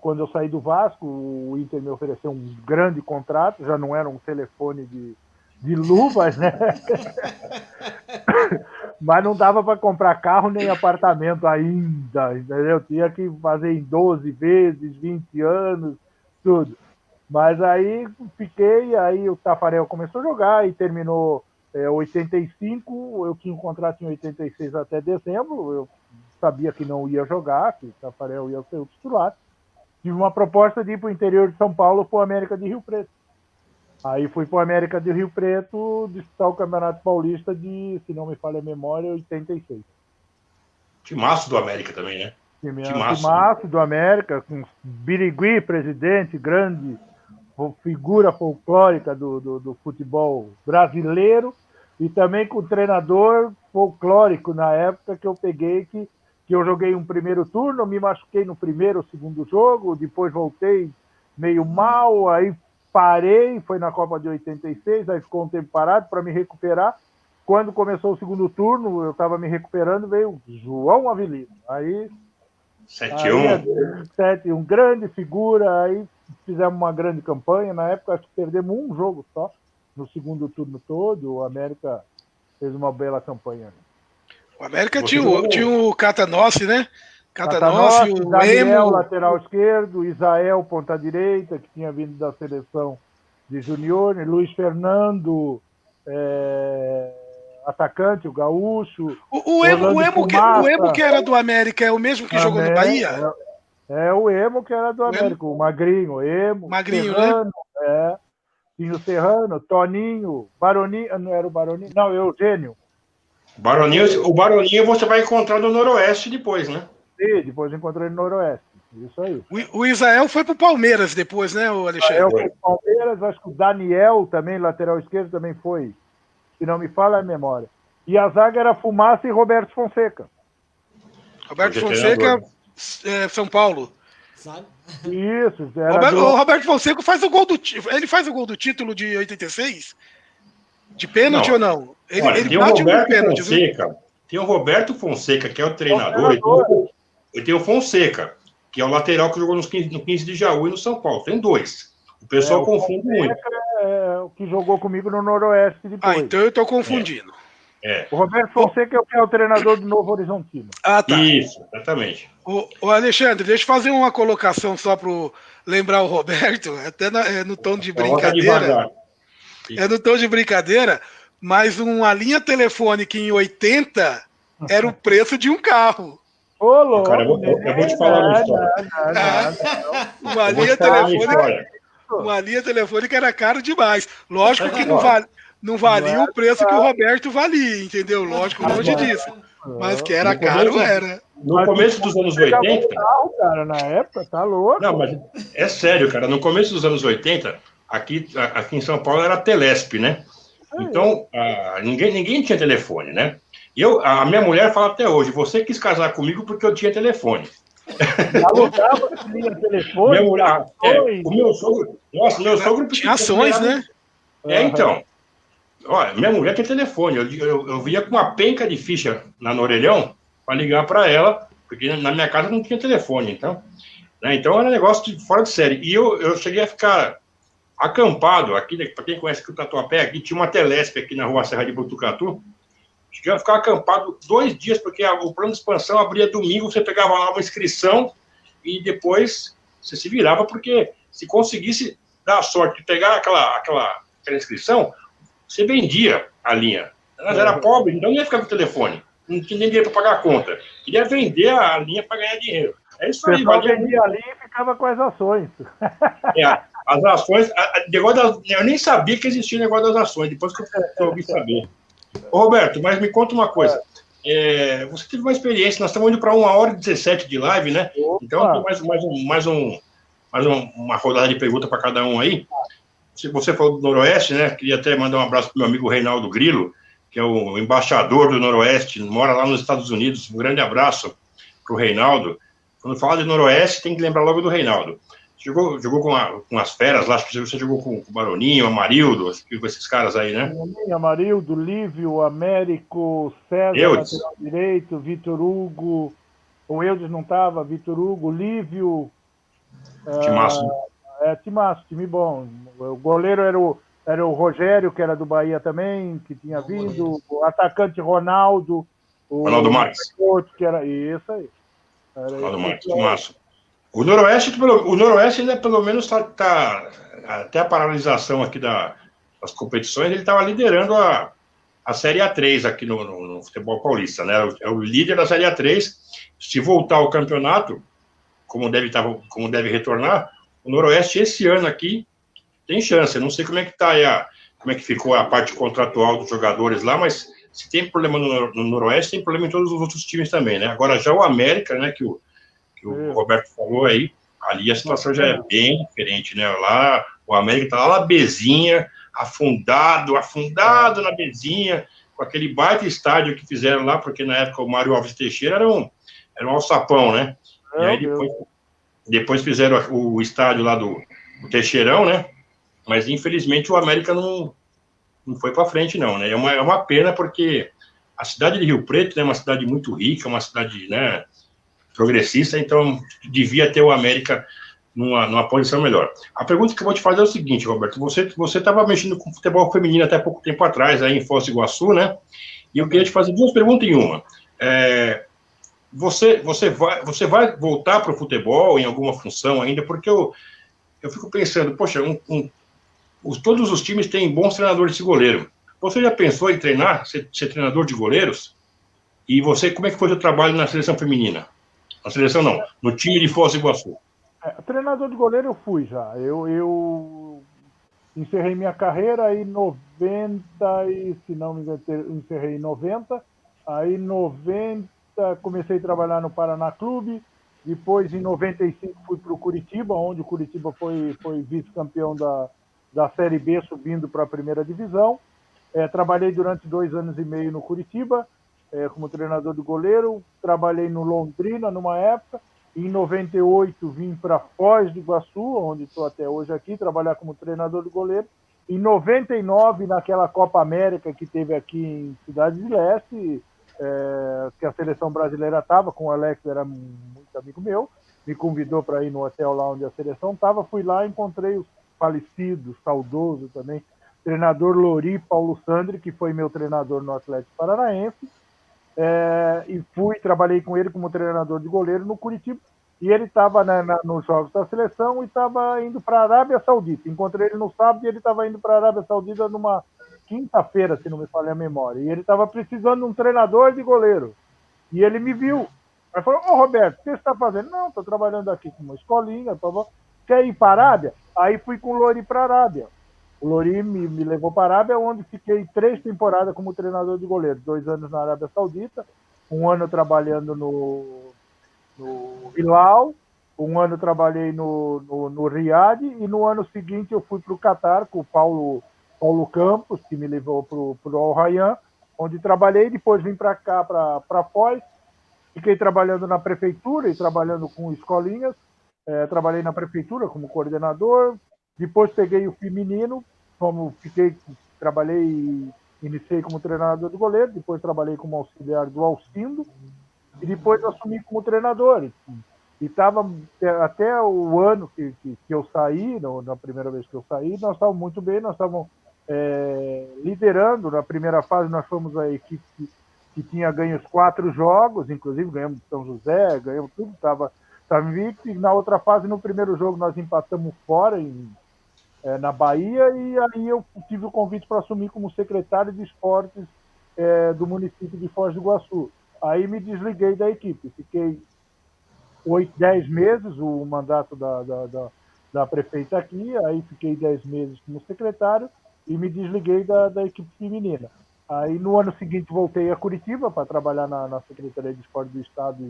quando eu saí do Vasco, o Inter me ofereceu um grande contrato, já não era um telefone de luvas, né? Mas não dava para comprar carro nem apartamento ainda, entendeu? Tinha que fazer em 12 vezes, 20 anos, tudo. Mas aí fiquei, aí o Taffarel começou a jogar e terminou 85, eu tinha um contrato em 86 até dezembro, eu sabia que não ia jogar, que o Taffarel ia ser o titular. Tive uma proposta de ir para o interior de São Paulo, para o América de Rio Preto. Aí fui para o América de Rio Preto disputar o Campeonato Paulista de, se não me falha a memória, 86. Timaço do América também, né? Timaço do América, com Birigui, presidente, grande figura folclórica do futebol brasileiro, e também com o treinador folclórico na época que eu peguei, que eu joguei um primeiro turno, me machuquei no primeiro ou segundo jogo, depois voltei meio mal, aí parei, foi na Copa de 86, aí ficou um tempo parado para me recuperar, quando começou o segundo turno, eu estava me recuperando, veio o João Avelino. Aí 7-1. Um grande figura, aí fizemos uma grande campanha. Na época, acho que perdemos um jogo só no segundo turno todo. O América fez uma bela campanha. O América tinha o Catanossi, né? Catanossi, o Daniel, Emo. lateral esquerdo, Isael, ponta direita, que tinha vindo da seleção de juniores, Luiz Fernando, atacante, o gaúcho. O Emo que era do América é o mesmo que jogou no Bahia? O Emo que era do América, o Magrinho, Magrinho, Serrano, né? Tinha o Serrano, Toninho, Baroninho, não era o Baroninho, não, Eugênio. O Baroninho você vai encontrar no Noroeste depois, né? Sim, depois encontrei no Noroeste. Isso aí. O Isael foi pro Palmeiras depois, né, o Alexandre? Isael foi pro Palmeiras, acho que o Daniel também, lateral esquerdo, também foi. Se não me falha a memória. E a zaga era Fumaça e Roberto Fonseca. Roberto Fonseca, São Paulo. Isso. O Roberto Fonseca faz o gol ele faz o gol do título de 86? De pênalti ou não? Ele bate um pênalti. Tem o Roberto Fonseca, que é o treinador, e tem o Fonseca, que é o lateral que jogou no 15 de Jaú e no São Paulo. Tem dois. O pessoal confunde muito. O que jogou comigo no Noroeste depois. Então eu tô confundindo. O Roberto Fonseca é o treinador do Novo Horizontino. Tá. Isso, exatamente. O Alexandre, deixa eu fazer uma colocação só para lembrar o Roberto, até no tom de brincadeira. No tom de brincadeira, mas uma linha telefônica em 80 era o preço de um carro. Ô, louco! Cara, eu vou te falar uma história. Uma linha telefônica era caro demais. Lógico que não valia o preço que o Roberto valia, entendeu? Lógico, longe disso. Mas que era caro, era. No começo dos anos 80... cara, na época, tá louco. Não, mas é sério, cara. No começo dos anos 80, aqui em São Paulo era a Telesp, né? Então, ninguém tinha telefone, né? E a minha mulher fala até hoje, você quis casar comigo porque eu tinha telefone. Alugava tinha telefone? O meu sogro... Nossa, meu sogro... Tinha ações, né? Então... Olha, minha mulher tem telefone. Eu via com uma penca de ficha no orelhão para ligar para ela, porque na minha casa não tinha telefone. Então era um negócio fora de série. E eu cheguei a ficar acampado aqui, para quem conhece aqui o Tatuapé, aqui tinha uma Telesp aqui na rua Serra de Botucatu. Cheguei a ficar acampado 2 dias, porque o plano de expansão abria domingo, você pegava lá uma inscrição e depois você se virava, porque se conseguisse dar a sorte de pegar aquela inscrição, você vendia a linha. Ela era pobre, então não ia ficar com o telefone. Não tinha nem dinheiro para pagar a conta. Queria vender a linha para ganhar dinheiro. É isso aí. Vendia a linha e ficava com as ações. As ações... eu nem sabia que existia o negócio das ações, depois que eu ouvi saber. Ô, Roberto, mas me conta uma coisa. Você teve uma experiência, nós estamos indo para 1h17 de live, né? Opa. Então, tem mais uma rodada de pergunta para cada um aí. Você falou do Noroeste, né? Queria até mandar um abraço para o meu amigo Reinaldo Grilo, que é o embaixador do Noroeste, mora lá nos Estados Unidos. Um grande abraço para o Reinaldo. Quando fala de Noroeste, tem que lembrar logo do Reinaldo. Jogou com as feras lá, acho que você jogou com o Baroninho, Amarildo, com esses caras aí, né? Amarildo, Lívio, Américo, César, lateral direito, Vitor Hugo, o Eudes não estava, Vitor Hugo, Lívio... Timaço. Timaço, time bom. O goleiro era o Rogério, que era do Bahia também, que tinha vindo. O atacante Ronaldo. Ronaldo Marques. Que era isso aí. Ronaldo Marques, Timaço. O Noroeste ainda pelo menos tá até a paralisação aqui das competições, ele estava liderando a Série A3 aqui no futebol paulista, né? É o líder da Série A3. Se voltar ao campeonato, como deve retornar, o Noroeste esse ano aqui tem chance. Eu não sei como é que tá aí como é que ficou a parte contratual dos jogadores lá, mas se tem problema no Noroeste, tem problema em todos os outros times também, né? Agora já o América, né, que o Roberto falou aí, ali a situação já é bem diferente, né? Lá o América tá lá na Bezinha, afundado na Bezinha, com aquele baita estádio que fizeram lá, porque na época o Mário Alves Teixeira era um alçapão, né? E aí depois fizeram o estádio lá do Teixeirão, né? Mas infelizmente o América não não foi para frente, não, né? É uma pena, porque a cidade de Rio Preto, né, é uma cidade muito rica, uma cidade, né, progressista, então devia ter o América numa posição melhor. A pergunta que eu vou te fazer é o seguinte, Roberto, você estava mexendo com futebol feminino até pouco tempo atrás, aí em Foz do Iguaçu, né? E eu queria te fazer duas perguntas em uma. Você vai voltar para o futebol em alguma função ainda? Porque eu fico pensando, poxa, todos os times têm bons treinadores de goleiro. Você já pensou em treinar, ser treinador de goleiros? E você, como é que foi o seu trabalho na seleção feminina? Na seleção não, no time de Foz do Iguaçu. Treinador de goleiro eu fui já. Eu encerrei minha carreira aí em 90, e se não me engano, encerrei em 90. Aí em 90 comecei a trabalhar no Paraná Clube. Depois, em 95, fui para o Curitiba, onde o Curitiba foi vice-campeão da Série B, subindo para a primeira divisão. Trabalhei durante 2 anos e meio no Curitiba, como treinador de goleiro. Trabalhei no Londrina numa época. Em 98, vim para Foz do Iguaçu, onde estou até hoje aqui, trabalhar como treinador de goleiro. Em 99, naquela Copa América que teve aqui em Cidade de Leste, que a seleção brasileira estava, com o Alex, era muito amigo meu, me convidou para ir no hotel lá onde a seleção estava, fui lá e encontrei os falecidos, saudoso também, treinador Lori Paulo Sandri, que foi meu treinador no Atlético Paranaense, e trabalhei com ele como treinador de goleiro no Curitiba, e ele estava nos jogos da seleção e estava indo para a Arábia Saudita. Encontrei ele no sábado e ele estava indo para a Arábia Saudita numa quinta-feira, se não me falha a memória, e ele estava precisando de um treinador de goleiro, e ele me viu, aí falou: Roberto, o que você está fazendo? Não, estou trabalhando aqui com uma escolinha, quer ir para a Arábia? Aí fui com o Lori para a Arábia. O Lori me levou para a Arábia, onde fiquei 3 temporadas como treinador de goleiro. 2 anos na Arábia Saudita, 1 ano trabalhando no Hilal, 1 ano trabalhei no Riad, e no ano seguinte eu fui para o Catar com o Paulo Campos, que me levou para o Al Rayyan, onde trabalhei. Depois vim para cá, para Foz, fiquei trabalhando na prefeitura e trabalhando com escolinhas. Trabalhei na prefeitura como coordenador. Depois peguei o feminino, iniciei como treinador de goleiro, depois trabalhei como auxiliar do Alcindo, e depois assumi como treinador. E estava, até o ano que eu saí, na primeira vez que eu saí, nós estávamos muito bem, nós estávamos liderando. Na primeira fase nós fomos a equipe que tinha ganho os 4 jogos, inclusive ganhamos São José, ganhamos tudo, estava invicto. E na outra fase, no primeiro jogo, nós empatamos fora na Bahia, e aí eu tive o convite para assumir como secretário de esportes do município de Foz do Iguaçu. Aí me desliguei da equipe, fiquei 10 meses, o mandato da prefeita aqui, aí fiquei 10 meses como secretário e me desliguei da equipe feminina. Aí no ano seguinte voltei a Curitiba para trabalhar na Secretaria de Esporte do Estado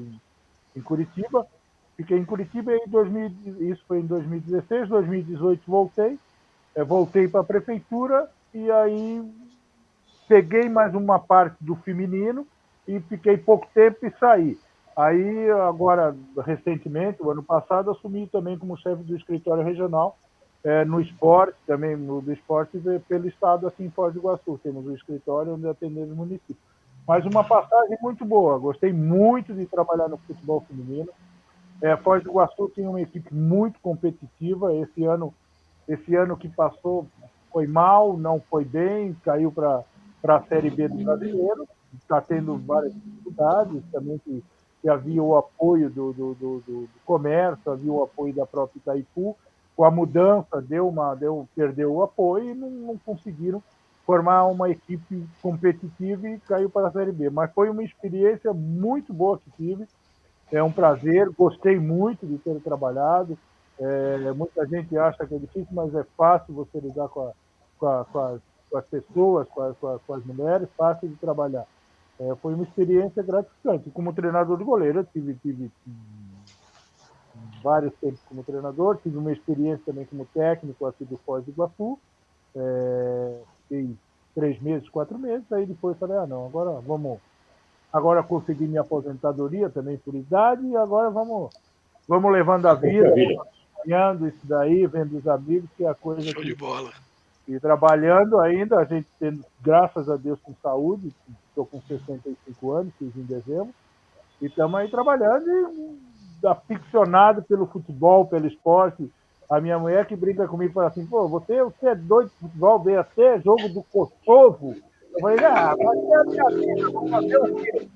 em Curitiba. Fiquei em Curitiba e isso foi em 2016, 2018 voltei para a prefeitura, e aí peguei mais uma parte do feminino e fiquei pouco tempo e saí. Aí agora, recentemente, o ano passado, assumi também como chefe do escritório regional no esporte, também do esporte pelo estado, assim, em Foz do Iguaçu. Temos um escritório onde atendemos o município. Mas uma passagem muito boa, gostei muito de trabalhar no futebol feminino. Foz do Iguaçu tem uma equipe muito competitiva. Esse ano que passou foi mal, não foi bem, caiu para a Série B do Brasileiro, está tendo várias dificuldades, também que havia o apoio do comércio, havia o apoio da própria Itaipu. Com a mudança, perdeu o apoio e não conseguiram formar uma equipe competitiva e caiu para a Série B. Mas foi uma experiência muito boa que tive. É um prazer, gostei muito de ter trabalhado. Muita gente acha que é difícil, mas é fácil você lidar com as pessoas, com as mulheres, fácil de trabalhar. Foi uma experiência gratificante. Como treinador de goleiro, eu tive vários tempos como treinador, tive uma experiência também como técnico aqui do Foz do Iguaçu. Fiquei 3 meses, 4 meses, aí depois falei: não, agora consegui minha aposentadoria também por idade, e agora vamos levando a vida, ganhando isso daí, vendo os amigos, que é a coisa Show de bola. E trabalhando ainda, a gente tendo, graças a Deus, com saúde, estou com 65 anos, fiz em dezembro, e estamos aí trabalhando e aficionado pelo futebol, pelo esporte. A minha mulher que brinca comigo fala assim, pô, você é doido de futebol, veio até jogo do Kosovo. Eu falei, mas é a minha vida, vou fazer o quê?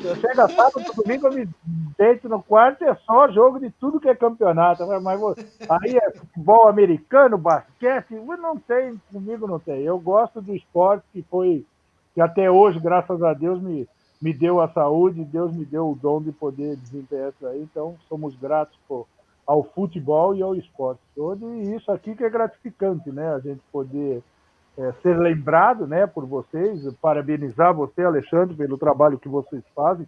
Eu chego a sábado, domingo, eu me deito no quarto e é só jogo de tudo que é campeonato. Mas aí é futebol americano, basquete, não tem, comigo não tem. Eu gosto do esporte que até hoje, graças a Deus, me deu a saúde, Deus me deu o dom de poder desempenhar isso aí. Então, somos gratos ao futebol e ao esporte todo. E isso aqui que é gratificante, né? A gente poder ser lembrado, né, por vocês, parabenizar você, Alexandre, pelo trabalho que vocês fazem.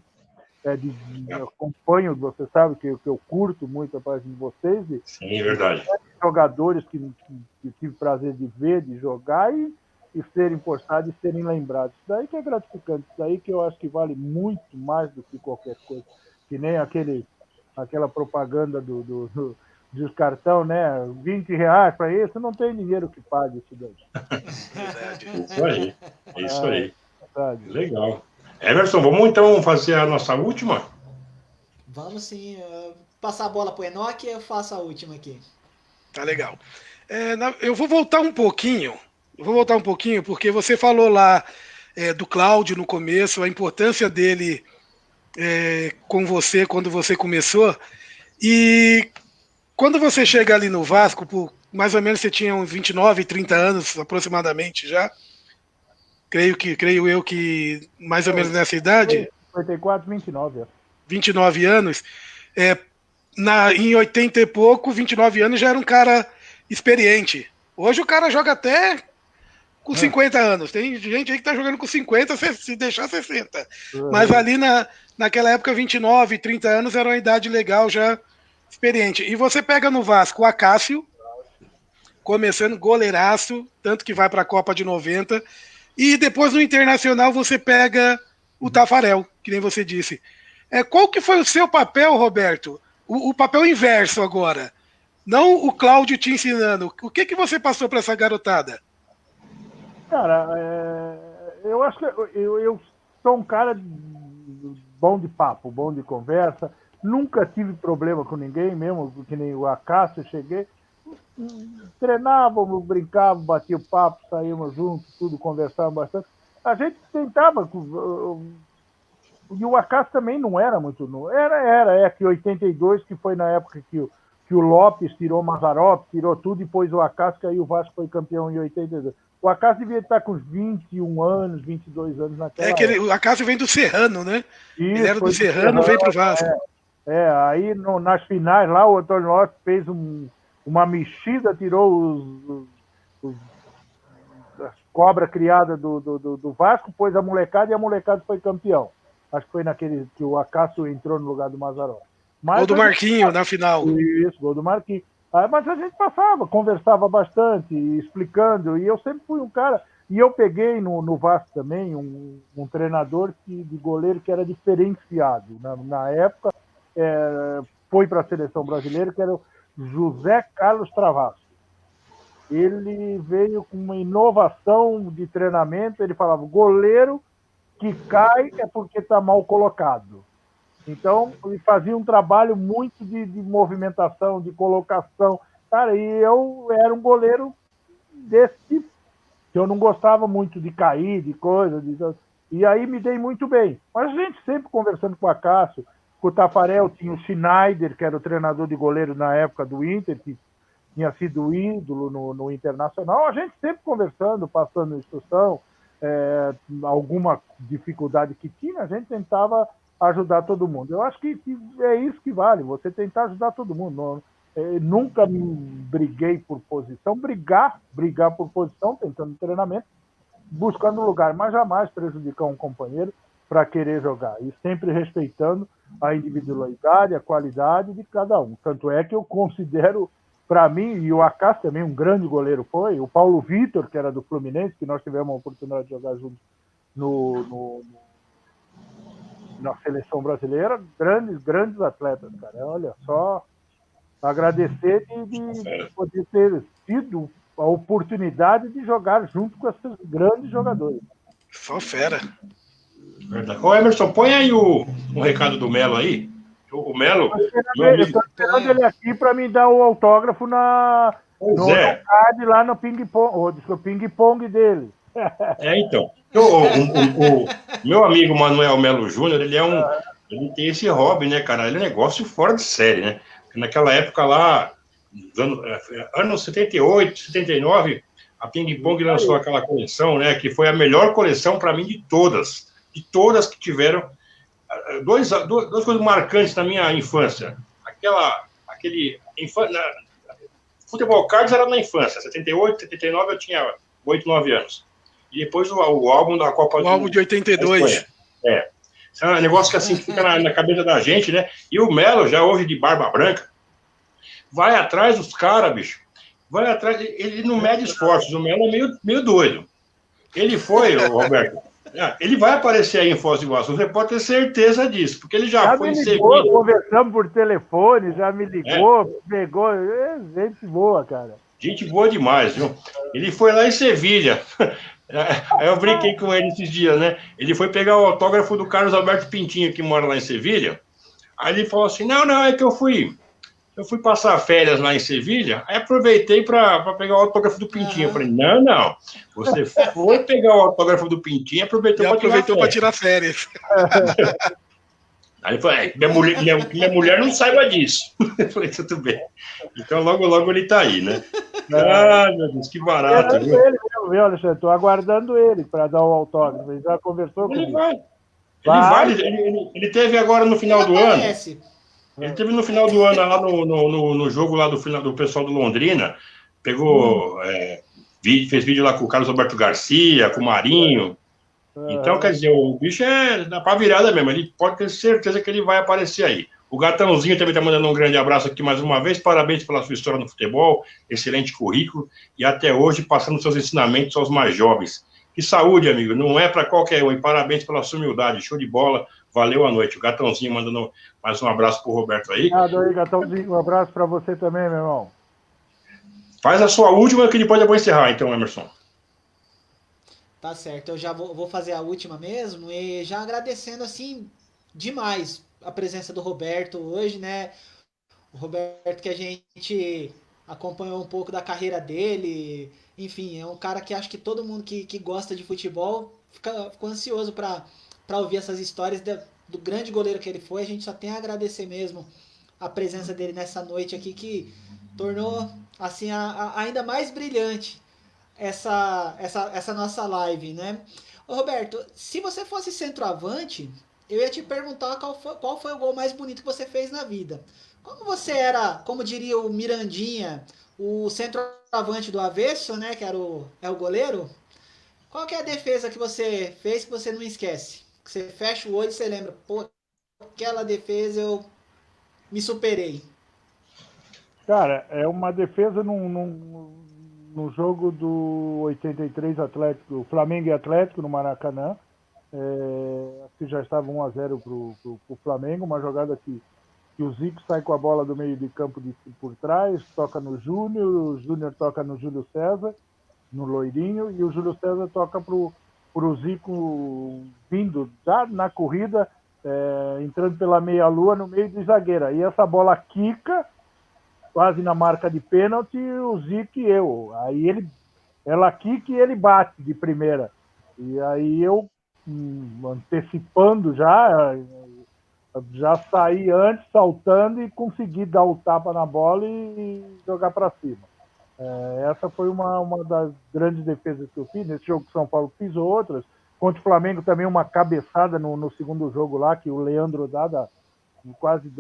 Eu acompanho, você sabe que eu curto muito a página de vocês. Sim, é verdade. Jogadores que tive prazer de ver, de jogar e serem postados e serem lembrados. Isso daí que é gratificante, isso daí que eu acho que vale muito mais do que qualquer coisa. Que nem aquela propaganda dos cartão, né? R$20 para isso, não tem dinheiro que pague isso daí. Isso aí, é isso aí. Legal. Emerson, vamos então fazer a nossa última? Vamos sim. Passar a bola para o Enoque e eu faço a última aqui. Tá legal. Eu vou voltar um pouquinho. Porque você falou lá do Cláudio no começo, a importância dele com você quando você começou. E quando você chega ali no Vasco, mais ou menos você tinha uns 29, 30 anos aproximadamente já. Creio eu que mais ou menos nessa idade. 54, 29. 29 anos. Em 80 e pouco, 29 anos já era um cara experiente. Hoje o cara joga até com 50 anos. Tem gente aí que tá jogando com 50, se deixar 60. Mas ali naquela época, 29, 30 anos era uma idade legal, já experiente. E você pega no Vasco o Acácio, começando goleiraço, tanto que vai para a Copa de 90. E depois no Internacional você pega o Tafarel, que nem você disse. Qual que foi o seu papel, Roberto? O papel inverso agora. Não o Cláudio te ensinando. O que você passou para essa garotada? Cara, eu acho que eu sou um cara bom de papo, bom de conversa. Nunca tive problema com ninguém, mesmo que nem o Acácio, cheguei. Treinávamos, brincávamos, batia o papo, saímos juntos, tudo, conversávamos bastante. A gente tentava. E o Acácio também não era muito novo. Era que 82, que foi na época que o Lopes tirou o Mazzaropi, tirou tudo, e depois o Acácio, que aí o Vasco foi campeão em 82. O Acácio devia estar com uns 21 anos, 22 anos naquela época. O Acácio vem do Serrano, né? Isso, ele era do Serrano, veio pro Vasco. Aí nas finais lá, o Antônio Lopes fez uma mexida, tirou as cobras criadas do Vasco, pôs a molecada e a molecada foi campeão. Acho que foi naquele que o Acácio entrou no lugar do Mazzaropi. Gol do Marquinho na final. Isso, gol do Marquinho. Mas a gente passava, conversava bastante, explicando, e eu sempre fui um cara. E eu peguei no Vasco também um treinador de goleiro que era diferenciado. Na época, foi para a seleção brasileira, que era o José Carlos Travasso. Ele veio com uma inovação de treinamento, ele falava, goleiro que cai é porque está mal colocado. Então, ele fazia um trabalho muito de movimentação, de colocação. Cara, e eu era um goleiro desse tipo, que eu não gostava muito de cair, de coisa, e aí me dei muito bem. Mas a gente sempre conversando com o Acácio, com o Tafarel, tinha o Schneider, que era o treinador de goleiro na época do Inter, que tinha sido ídolo no Internacional, a gente sempre conversando, passando instrução, alguma dificuldade que tinha, a gente tentava ajudar todo mundo. Eu acho que é isso que vale, você tentar ajudar todo mundo. Nunca me briguei por posição, brigar por posição, tentando treinamento, buscando um lugar, mas jamais prejudicar um companheiro para querer jogar. E sempre respeitando a individualidade, a qualidade de cada um. Tanto é que eu considero, para mim, e o Acácio também um grande goleiro foi, o Paulo Vitor, que era do Fluminense, que nós tivemos a oportunidade de jogar juntos na seleção brasileira, grandes atletas, cara. Olha, só agradecer de poder ter sido a oportunidade de jogar junto com esses grandes jogadores. Só fera. Verdade. Ô, Emerson, põe aí um recado do Melo aí. O Melo. Eu estou esperando ele aqui para me dar o autógrafo no card lá no ping-pong dele. Então. O meu amigo Manuel Melo Júnior, ele tem esse hobby, né, cara? Ele é um negócio fora de série, né? Naquela época lá, anos 78, 79, a Ping Pong lançou aquela coleção, né? Que foi a melhor coleção para mim de todas que tiveram. Duas coisas marcantes na minha infância. Futebol Cards era na infância, 78, 79 eu tinha 8, 9 anos. E depois o álbum da Copa O álbum de 82. Isso é um negócio que assim fica na cabeça da gente, né? E o Melo, já hoje de barba branca, vai atrás dos caras, bicho. Vai atrás, ele não mede esforços. O Melo é meio doido. Ele foi, Roberto. Ele vai aparecer aí em Foz do Iguaçu, você pode ter certeza disso, porque ele já foi em Sevilha. Conversamos por telefone, já me ligou, pegou. Gente boa, cara. Gente boa demais, viu? Ele foi lá em Sevilha. Aí eu brinquei com ele esses dias, né? Ele foi pegar o autógrafo do Carlos Alberto Pintinho, que mora lá em Sevilha. Aí ele falou assim: não, é que eu fui passar férias lá em Sevilha, aí aproveitei para pegar o autógrafo do Pintinho. Eu falei: não, você foi pegar o autógrafo do Pintinho e aproveitou para tirar férias. Aí ele falou: minha mulher não saiba disso. Eu falei: tudo bem. Então logo ele tá aí, né? Meu Deus, que barato. Viu, Alexandre? Estou aguardando ele para dar o autógrafo. Ele já conversou comigo. Ele teve agora no final do ano. Ele teve no final do ano lá no jogo lá do pessoal do Londrina. Pegou, fez vídeo lá com o Carlos Alberto Garcia, com o Marinho. Então, quer dizer, o bicho dá pra virada mesmo. Ele pode ter certeza que ele vai aparecer aí. O Gatãozinho também está mandando um grande abraço aqui mais uma vez. Parabéns pela sua história no futebol. Excelente currículo. E até hoje passando seus ensinamentos aos mais jovens. Que saúde, amigo. Não é para qualquer um. E parabéns pela sua humildade. Show de bola. Valeu a noite. O Gatãozinho mandando mais um abraço pro Roberto aí. Obrigado aí, Gatãozinho. Um abraço para você também, meu irmão. Faz a sua última que depois eu vou encerrar, então, Emerson. Tá certo. Eu já vou fazer a última mesmo. E já agradecendo, assim, demais a presença do Roberto hoje, né? O Roberto que a gente acompanhou um pouco da carreira dele. Enfim, é um cara que acho que todo mundo que gosta de futebol ficou ansioso para ouvir essas histórias do grande goleiro que ele foi. A gente só tem a agradecer mesmo a presença dele nessa noite aqui, que tornou assim ainda mais brilhante essa nossa live, né? Ô, Roberto, se você fosse centroavante, eu ia te perguntar qual foi o gol mais bonito que você fez na vida. Como você era, como diria o Mirandinha, o centroavante do avesso, né, que era o goleiro, qual que é a defesa que você fez que você não esquece? Que você fecha o olho e você lembra, pô, aquela defesa eu me superei. Cara, é uma defesa no jogo do 83 Atlético, Flamengo e Atlético no Maracanã. Que já estava 1-0 pro Flamengo, uma jogada que o Zico sai com a bola do meio de campo por trás, toca no Júnior, o Júnior toca no Júlio César, no Loirinho, e o Júlio César toca pro Zico vindo já na corrida, entrando pela meia-lua no meio de zagueira. E essa bola quica, quase na marca de pênalti, o Zico e eu. Aí ela quica e ele bate de primeira. E aí eu, antecipando já saí antes, saltando, e consegui dar o tapa na bola e jogar para cima. Essa foi uma das grandes defesas que eu fiz. Nesse jogo que São Paulo fiz outras. Contra o Flamengo também uma cabeçada no segundo jogo lá, que o Leandro dá quase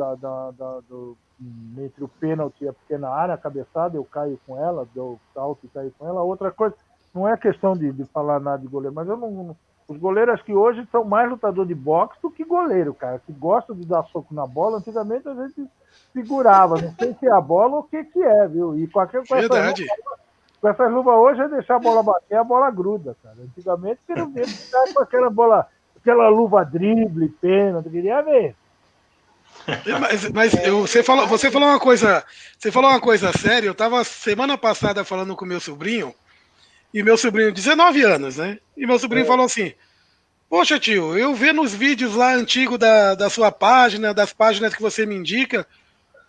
entre o pênalti e a pequena área, a cabeçada, eu caio com ela, dou salto e caio com ela. Outra coisa, não é questão de falar nada de goleiro, mas os goleiros que hoje são mais lutador de boxe do que goleiro, cara, que gostam de dar soco na bola. Antigamente a gente segurava, não sei se é a bola ou o que é, viu? E com essa luva hoje é deixar a bola bater, a bola gruda, cara. Antigamente você não via ficar com aquela luva drible, pênalti, queria ver. Você falou uma coisa séria. Eu tava semana passada falando com meu sobrinho, e meu sobrinho, 19 anos, né? E meu sobrinho falou assim: poxa, tio, eu vendo os vídeos lá antigos da sua página, das páginas que você me indica,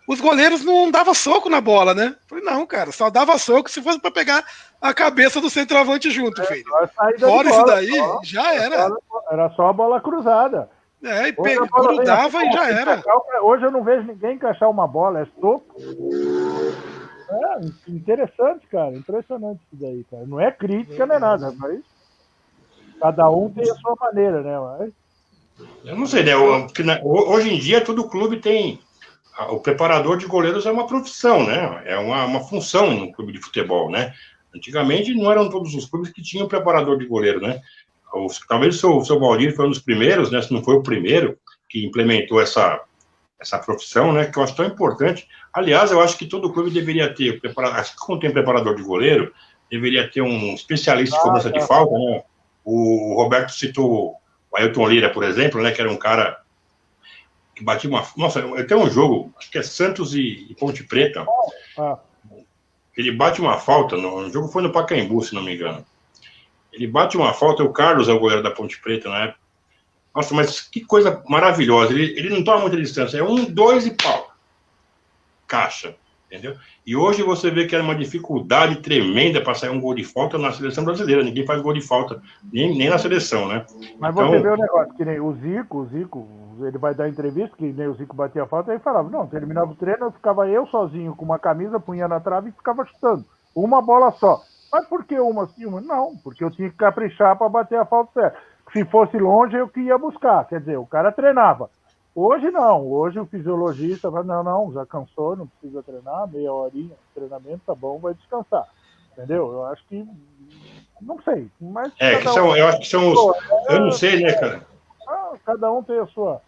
os goleiros não davam soco na bola, né? Eu falei, não, cara, só dava soco se fosse pra pegar a cabeça do centroavante junto, filho. Fora isso daí, já era. Era só a bola cruzada. E grudava e já era. Hoje eu não vejo ninguém encaixar uma bola, é soco. Interessante, cara. Impressionante isso daí, cara. Não é crítica, não é nada, mas cada um tem a sua maneira, né? Mas... Eu não sei, né? Hoje em dia todo clube tem. O preparador de goleiros é uma profissão, né? É uma função no clube de futebol, né? Antigamente não eram todos os clubes que tinham preparador de goleiro, né? Talvez o seu Valdir foi um dos primeiros, né? Se não foi o primeiro que implementou essa profissão, né? Que eu acho tão importante. Aliás, eu acho que todo clube deveria ter, assim como tem preparador de goleiro, deveria ter um especialista em cobrança de falta, né? O Roberto citou o Ailton Lira, por exemplo, né? Que era um cara que batia uma... Nossa, tem um jogo, acho que é Santos e Ponte Preta. Ele bate uma falta, o jogo foi no Pacaembu, se não me engano. Ele bate uma falta, o Carlos é o goleiro da Ponte Preta na época. Nossa, mas que coisa maravilhosa. Ele não toma muita distância, é 1, 2 e pau. Caixa, entendeu? E hoje você vê que era uma dificuldade tremenda para sair um gol de falta na seleção brasileira. Ninguém faz gol de falta, nem na seleção, né? Mas então... você vê o negócio, que nem o Zico, ele vai dar entrevista, que nem o Zico batia falta, aí falava, não, terminava o treino, eu ficava eu sozinho com uma camisa, punha na trave e ficava chutando. Uma bola só. Mas por que uma assim? Não, porque eu tinha que caprichar para bater a falta certa. Se fosse longe, eu que ia buscar. Quer dizer, o cara treinava. Hoje não. Hoje o fisiologista fala, não, já cansou, não precisa treinar, meia horinha de treinamento, tá bom, vai descansar. Entendeu? Eu acho que... Não sei. Mas eu acho que são os... Eu não sei, né, cara? Cada um tem a sua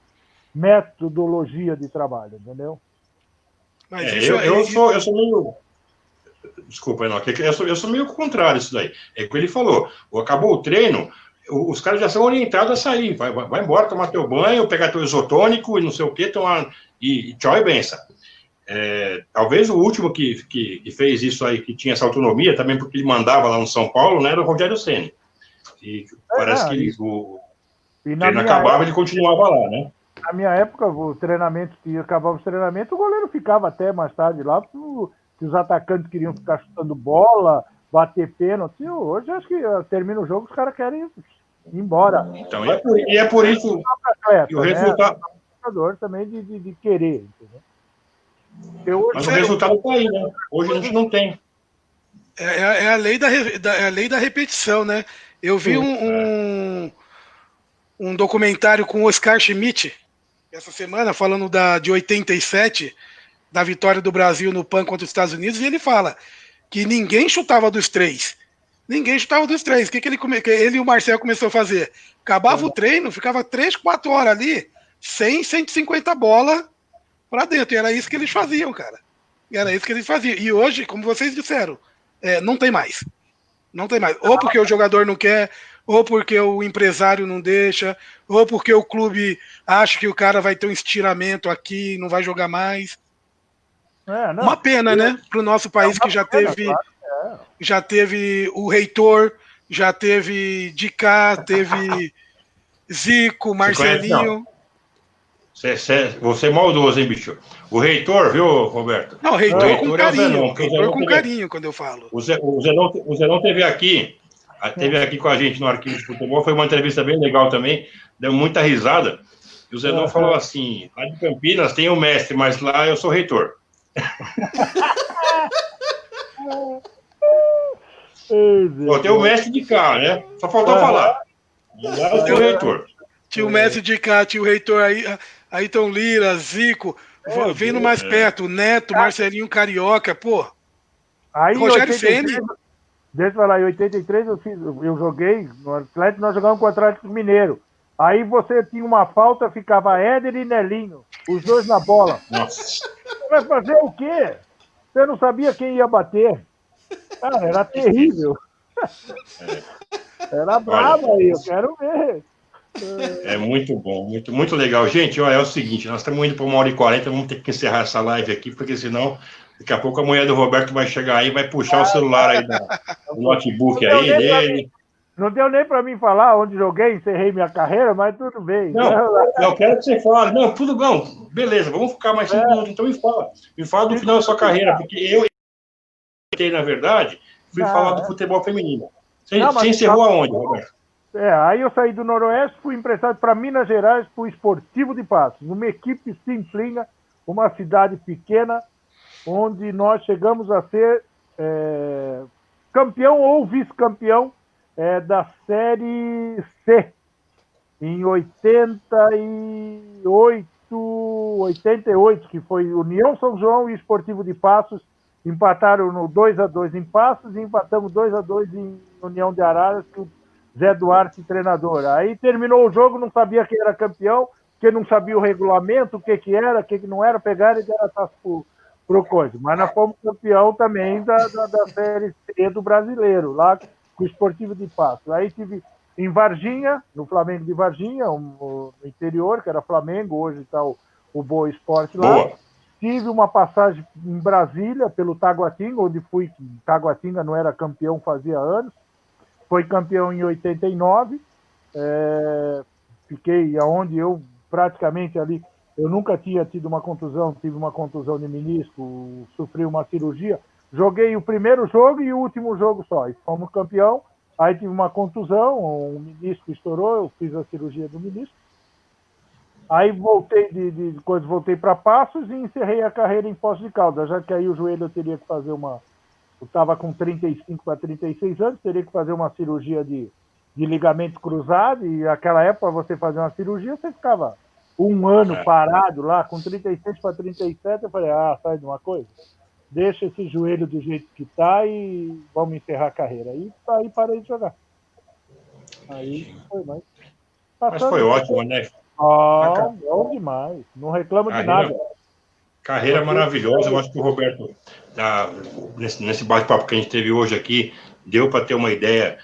metodologia de trabalho, entendeu? Mas eu sou meio... Desculpa, Enoque, eu sou meio contrário isso daí. É o que ele falou. Acabou o treino, os caras já são orientados a sair. Vai embora, tomar teu banho, pegar teu isotônico e não sei o que, e tchau e benção. Talvez o último que fez isso aí, que tinha essa autonomia, também porque ele mandava lá no São Paulo, né, era o Rogério Ceni. E parece que o treino acabava, ele continuava lá, né? Na minha época, o treinamento, que acabava o treinamento, o goleiro ficava até mais tarde lá, que os atacantes queriam ficar chutando bola, bater pênalti. Hoje acho que termina o jogo, os caras querem ir embora. Então, é por isso que o resultado... Né? Também de querer, entendeu? Mas o resultado está aí, né? Hoje a gente não tem. É a lei da repetição, né? Eu vi um documentário com o Oscar Schmidt essa semana, falando de 87, da vitória do Brasil no PAN contra os Estados Unidos, e ele fala que ninguém chutava dos três. Ninguém chutava dos três. O que ele e o Marcel começou a fazer? Acabava o treino, ficava 3, 4 horas ali, 100, 150 bolas pra dentro. E era isso que eles faziam, cara. E hoje, como vocês disseram, não tem mais. Não tem mais. Ou porque o jogador não quer, ou porque o empresário não deixa, ou porque o clube acha que o cara vai ter um estiramento aqui, não vai jogar mais. Uma pena, né? Para o nosso país que já teve o Reitor, já teve Dicá, teve Zico, Marcelinho. Você é maldoso, hein, bicho? O Reitor, viu, Roberto? Não, Reitor com carinho. Reitor com carinho, quando eu falo. O Zenon teve aqui com a gente no Arquivo de Futebol, foi uma entrevista bem legal também, deu muita risada. E o Zenon falou assim, lá de Campinas tem o mestre, mas lá eu sou reitor. Tem o mestre de cá, né? Só faltou falar. Lá eu sou reitor. Tinha o mestre de cá, tinha o reitor aí, Ailton Lira, Zico, vindo mais perto, Neto, Marcelinho Carioca, pô. Aí, Rogério Ceni. Deixa eu falar, em 83 eu joguei no Atlético, nós jogávamos com o Atlético Mineiro. Aí você tinha uma falta, ficava Éder e Nelinho, os dois na bola. Nossa. Você vai fazer o quê? Você não sabia quem ia bater. Cara, era terrível. Era bravo aí, eu quero ver. É muito bom, muito legal. Gente, olha, é o seguinte, nós estamos indo para 1h40, vamos ter que encerrar essa live aqui, porque senão, daqui a pouco a mulher do Roberto vai chegar aí, vai puxar o celular aí do notebook aí dele. Não deu nem para mim falar onde joguei, encerrei minha carreira, mas tudo bem. Não, eu quero que você fale. Não, tudo bom, beleza, vamos ficar mais 5 minutos, então me fala do final da sua carreira, porque eu, na verdade, fui falar do futebol feminino. Você encerrou aonde, Roberto? Aí eu saí do Noroeste, fui emprestado para Minas Gerais, para o Esportivo de Passos, uma equipe simplinha, uma cidade pequena, onde nós chegamos a ser campeão ou vice-campeão da Série C, em 88, que foi União São João e Esportivo de Passos, empataram no 2-2 em Passos e empatamos 2-2 em União de Araras, que o Zé Duarte, treinador. Aí terminou o jogo, não sabia quem era campeão, porque não sabia o regulamento, o que era, o que não era, pegaram e deram a taça pro coisa. Mas nós fomos campeão também da Série C do Brasileiro, lá com o Esportivo de Passos. Aí tive em Varginha, no Flamengo de Varginha, no interior, que era Flamengo, hoje está o Boa Esporte lá. Boa. Tive uma passagem em Brasília, pelo Taguatinga, onde fui, Taguatinga não era campeão fazia anos, foi campeão em 89, fiquei aonde eu praticamente ali, eu nunca tinha tido uma contusão, tive uma contusão de menisco, sofri uma cirurgia, joguei o primeiro jogo e o último jogo só, e fomos campeão, aí tive uma contusão, o menisco estourou, eu fiz a cirurgia do menisco, aí voltei voltei para Passos e encerrei a carreira em Poços de Caldas, já que aí o joelho eu teria que fazer eu estava com 35 para 36 anos, teria que fazer uma cirurgia de ligamento cruzado, e naquela época, você fazer uma cirurgia, você ficava um ano parado lá, com 36 para 37, eu falei, sai de uma coisa? Deixa esse joelho do jeito que está e vamos encerrar a carreira. Aí parei de jogar. Aí foi mais. Mas foi ótimo, né? Bom demais. Não reclamo de nada. Carreira maravilhosa. Eu acho que o Roberto, nesse bate-papo que a gente teve hoje aqui, deu para ter uma ideia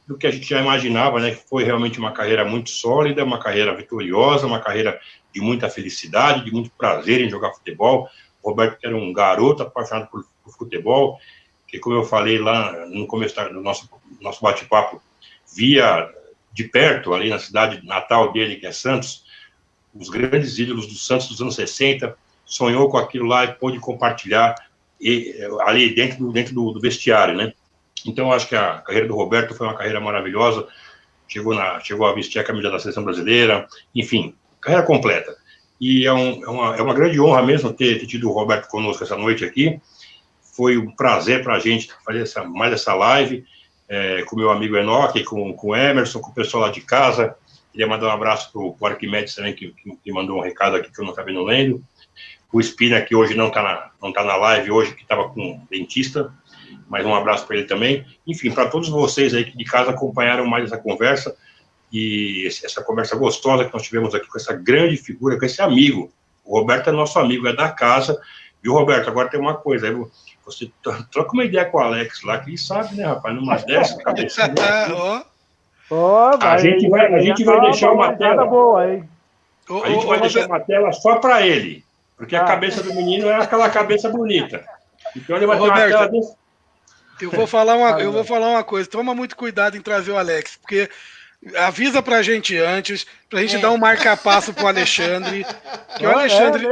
do que a gente já imaginava, né? Que foi realmente uma carreira muito sólida, uma carreira vitoriosa, uma carreira de muita felicidade, de muito prazer em jogar futebol. O Roberto era um garoto apaixonado por futebol, que, como eu falei lá no começo do nosso bate-papo, via de perto, ali na cidade natal dele, que é Santos, os grandes ídolos do Santos dos anos 60, sonhou com aquilo lá e pôde compartilhar ali dentro do vestiário, né? Então, eu acho que a carreira do Roberto foi uma carreira maravilhosa, chegou a vestir a camisa da seleção brasileira, enfim, carreira completa. E é uma grande honra mesmo ter tido o Roberto conosco essa noite aqui. Foi um prazer para a gente fazer mais essa live, com o meu amigo Enoque, com o Emerson, com o pessoal lá de casa. Queria mandar um abraço para o Arquimedes também, que mandou um recado aqui que eu não acabei não lendo. O Espina, que hoje não tá na live, hoje que estava com um dentista, mas um abraço para ele também. Enfim, para todos vocês aí que de casa acompanharam mais essa conversa, e essa conversa gostosa que nós tivemos aqui com essa grande figura, com esse amigo. O Roberto é nosso amigo, é da casa. Viu, Roberto? Agora tem uma coisa, aí você troca uma ideia com o Alex lá, que ele sabe, né, rapaz? Numa dessas, cabeça. A gente vai deixar uma tela. Boa, hein? A gente vai deixar uma tela só para ele, porque a cabeça do menino é aquela cabeça bonita. Então ele vai ter uma tela desse. Eu vou falar uma coisa, toma muito cuidado em trazer o Alex, porque avisa pra gente antes, pra gente dar um marca-passo pro Alexandre, que o Alexandre,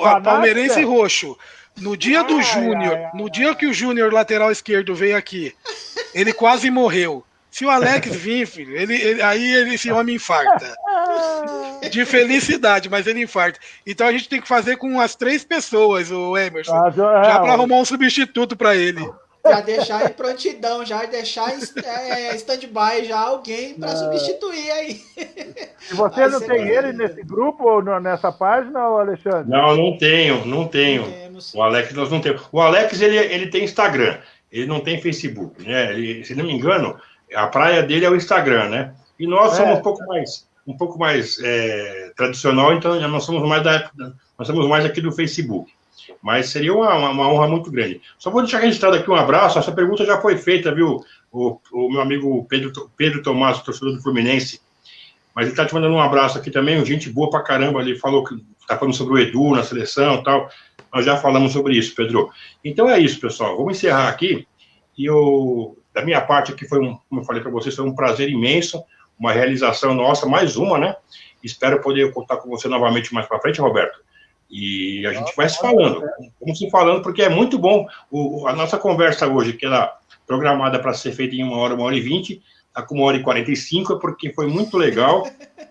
a palmeirense roxo, no dia do Júnior, no dia que o Júnior lateral esquerdo veio aqui, ele quase morreu. Se o Alex vir, filho, esse homem infarta. De felicidade, mas ele infarta. Então a gente tem que fazer com as 3 pessoas, o Emerson, já para arrumar um substituto para ele. Já deixar em prontidão, já deixar em stand-by já alguém para substituir aí. E você não tem ele nesse grupo ou nessa página, Alexandre? Não tenho. O Alex nós não temos. O Alex ele tem Instagram, ele não tem Facebook, né? Se não me engano, a praia dele é o Instagram, né? E nós somos um pouco mais tradicional, então nós somos mais da época, nós somos mais aqui do Facebook. Mas seria uma honra muito grande. Só vou deixar registrado aqui um abraço. Essa pergunta já foi feita, viu? O meu amigo Pedro Tomás, torcedor do Fluminense, mas ele está te mandando um abraço aqui também, gente boa pra caramba, ele falou que está falando sobre o Edu na seleção e tal, nós já falamos sobre isso, Pedro. Então é isso, pessoal, vamos encerrar aqui, e da minha parte aqui como eu falei para vocês, foi um prazer imenso, uma realização nossa, mais uma, né? Espero poder contar com você novamente mais para frente, Roberto. E a gente vai se falando, vamos se falando, porque é muito bom. A nossa conversa hoje, que era programada para ser feita em 1h, 1h20, está com 1h45, é porque foi muito legal,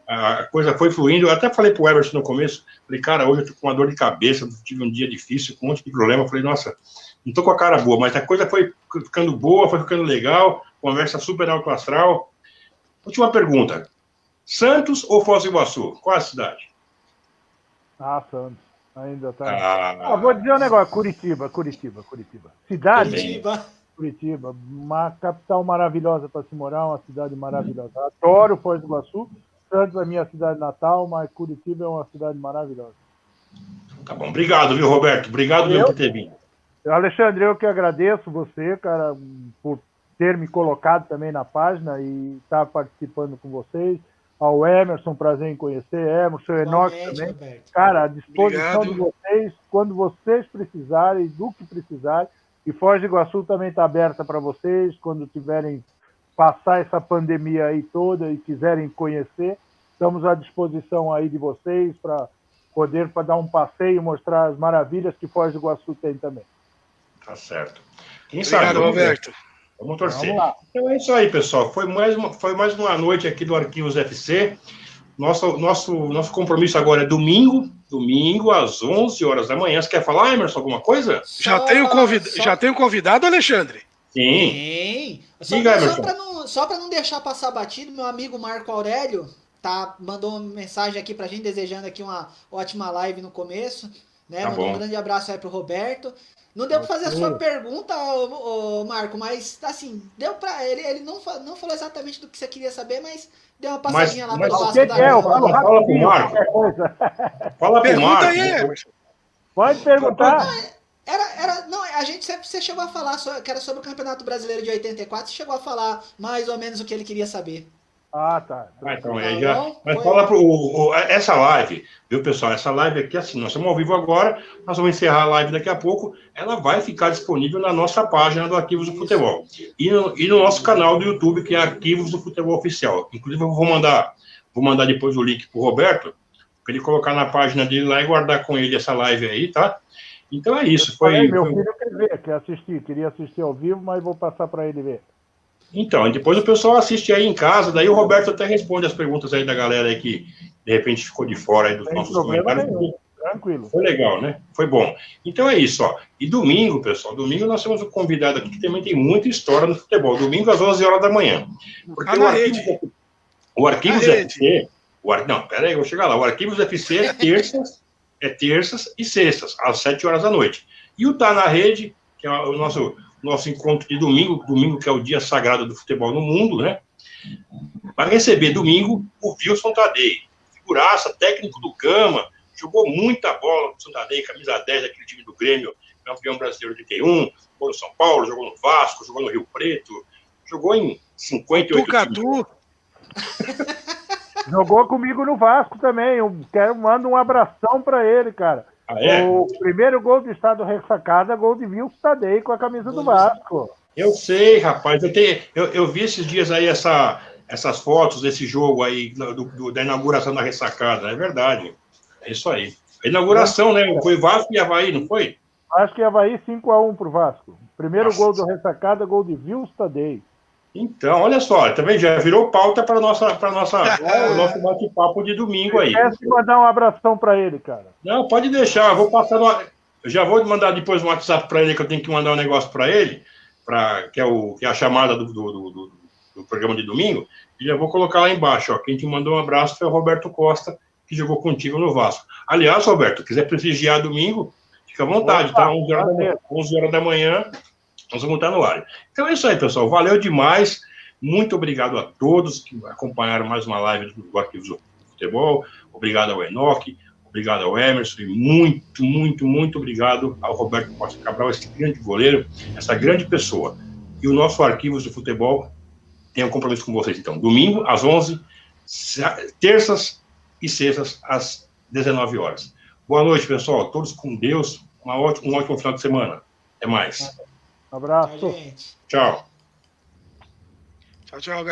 a coisa foi fluindo. Eu até falei para o Everson no começo, falei, cara, hoje eu estou com uma dor de cabeça, tive um dia difícil, com um monte de problema. Eu falei, nossa, não estou com a cara boa, mas a coisa foi ficando boa, foi ficando legal, conversa super alto astral. Última pergunta, Santos ou Foz do Iguaçu? Qual é a cidade? Santos. Ainda tá. Vou dizer um negócio. Curitiba. Cidade? Curitiba. Uma capital maravilhosa para se morar, uma cidade maravilhosa. Adoro Foz do Iguaçu. Santos é minha cidade natal, mas Curitiba é uma cidade maravilhosa. Tá bom. Obrigado, viu, Roberto? Obrigado mesmo por ter vindo. Alexandre, eu que agradeço você, cara, por ter me colocado também na página e estar participando com vocês. Ao Emerson, prazer em conhecer, Emerson, Enoque também. Roberto. Cara, à disposição de vocês, quando vocês precisarem, do que precisarem. E Foz do Iguaçu também está aberta para vocês, quando tiverem passar essa pandemia aí toda e quiserem conhecer, estamos à disposição aí de vocês para dar um passeio, mostrar as maravilhas que Foz do Iguaçu tem também. Tá certo. Quem Obrigado, sabe, Roberto. Vamos torcer. Vamos lá. Então é isso aí, pessoal. Foi mais uma noite aqui do Arquivos FC. Nosso compromisso agora é domingo às 11h da manhã. Você quer falar, Emerson, alguma coisa? Já tem convidado, Alexandre? Sim. Só para não deixar passar batido, meu amigo Marco Aurélio mandou uma mensagem aqui pra gente, desejando aqui uma ótima live no começo. Né? Mandou um grande abraço aí pro Roberto. Não deu para fazer a sua pergunta, Marco, mas assim, deu para ele não falou exatamente do que você queria saber, mas deu uma passadinha lá pelo Vasco da Gama. Fala pro Marco. Fala pro Marco. Aí, pode perguntar. Você chegou a falar que era sobre o Campeonato Brasileiro de 84, você chegou a falar mais ou menos o que ele queria saber. Tá. Então, mas fala essa live, viu, pessoal? Essa live aqui, assim, nós estamos ao vivo agora, nós vamos encerrar a live daqui a pouco, ela vai ficar disponível na nossa página do Arquivos do Futebol e no nosso canal do YouTube, que é Arquivos do Futebol Oficial. Inclusive, eu vou mandar depois o link pro Roberto, para ele colocar na página dele lá e guardar com ele essa live aí, tá? Então é isso. Meu filho queria assistir ao vivo, mas vou passar para ele ver. Então, depois o pessoal assiste aí em casa, daí o Roberto até responde as perguntas aí da galera aí que, de repente, ficou de fora aí dos nossos comentários. Tranquilo. Foi legal, né? Foi bom. Então é isso, ó. E domingo, pessoal, nós temos um convidado aqui que também tem muita história no futebol. Domingo às 11h da manhã. Porque o Arquivos FC... Não, peraí, eu vou chegar lá. O Arquivos FC é terças e sextas, às 7h da noite. E o Tá na Rede, que é o nosso encontro de domingo que é o dia sagrado do futebol no mundo, né? Vai receber domingo o Wilson Tadei, figuraça, técnico do Gama, jogou muita bola no Wilson Tadei, camisa 10 daquele time do Grêmio, campeão brasileiro de 81, jogou no São Paulo, jogou no Vasco, jogou no Rio Preto, jogou em 58 times. Jogou comigo no Vasco também, mando um abração para ele, cara. O primeiro gol do estado ressacada, gol de Wilson Tadei com a camisa do Vasco. Eu sei, rapaz. Eu vi esses dias aí essas fotos desse jogo aí, da inauguração da ressacada. É verdade. É isso aí. A inauguração, né? Foi Vasco e Avaí, não foi? Vasco e Avaí 5-1 pro Vasco. Primeiro gol do ressacada, gol de Wilson Tadei. Então, olha só, também já virou pauta para o nosso bate-papo de domingo aí. Esquece de mandar um abração para ele, cara. Não, pode deixar, eu já vou mandar depois um WhatsApp para ele, que eu tenho que mandar um negócio para ele, que é a chamada do programa de domingo, e já vou colocar lá embaixo, ó, quem te mandou um abraço foi o Roberto Costa, que jogou contigo no Vasco. Aliás, Roberto, quiser prestigiar domingo, fica à vontade, tá? 11h da manhã, nós vamos estar no ar. Então é isso aí, pessoal. Valeu demais. Muito obrigado a todos que acompanharam mais uma live do Arquivos do Futebol. Obrigado ao Enoque, obrigado ao Emerson e muito, muito, muito obrigado ao Roberto Costa Cabral, esse grande goleiro, essa grande pessoa. E o nosso Arquivos do Futebol tem um compromisso com vocês, então. Domingo, às 11h, terças e sextas, às 19 horas. Boa noite, pessoal. Todos com Deus. Um ótimo final de semana. Até mais. Um abraço. Tchau, gente. Tchau. Tchau, tchau, galera.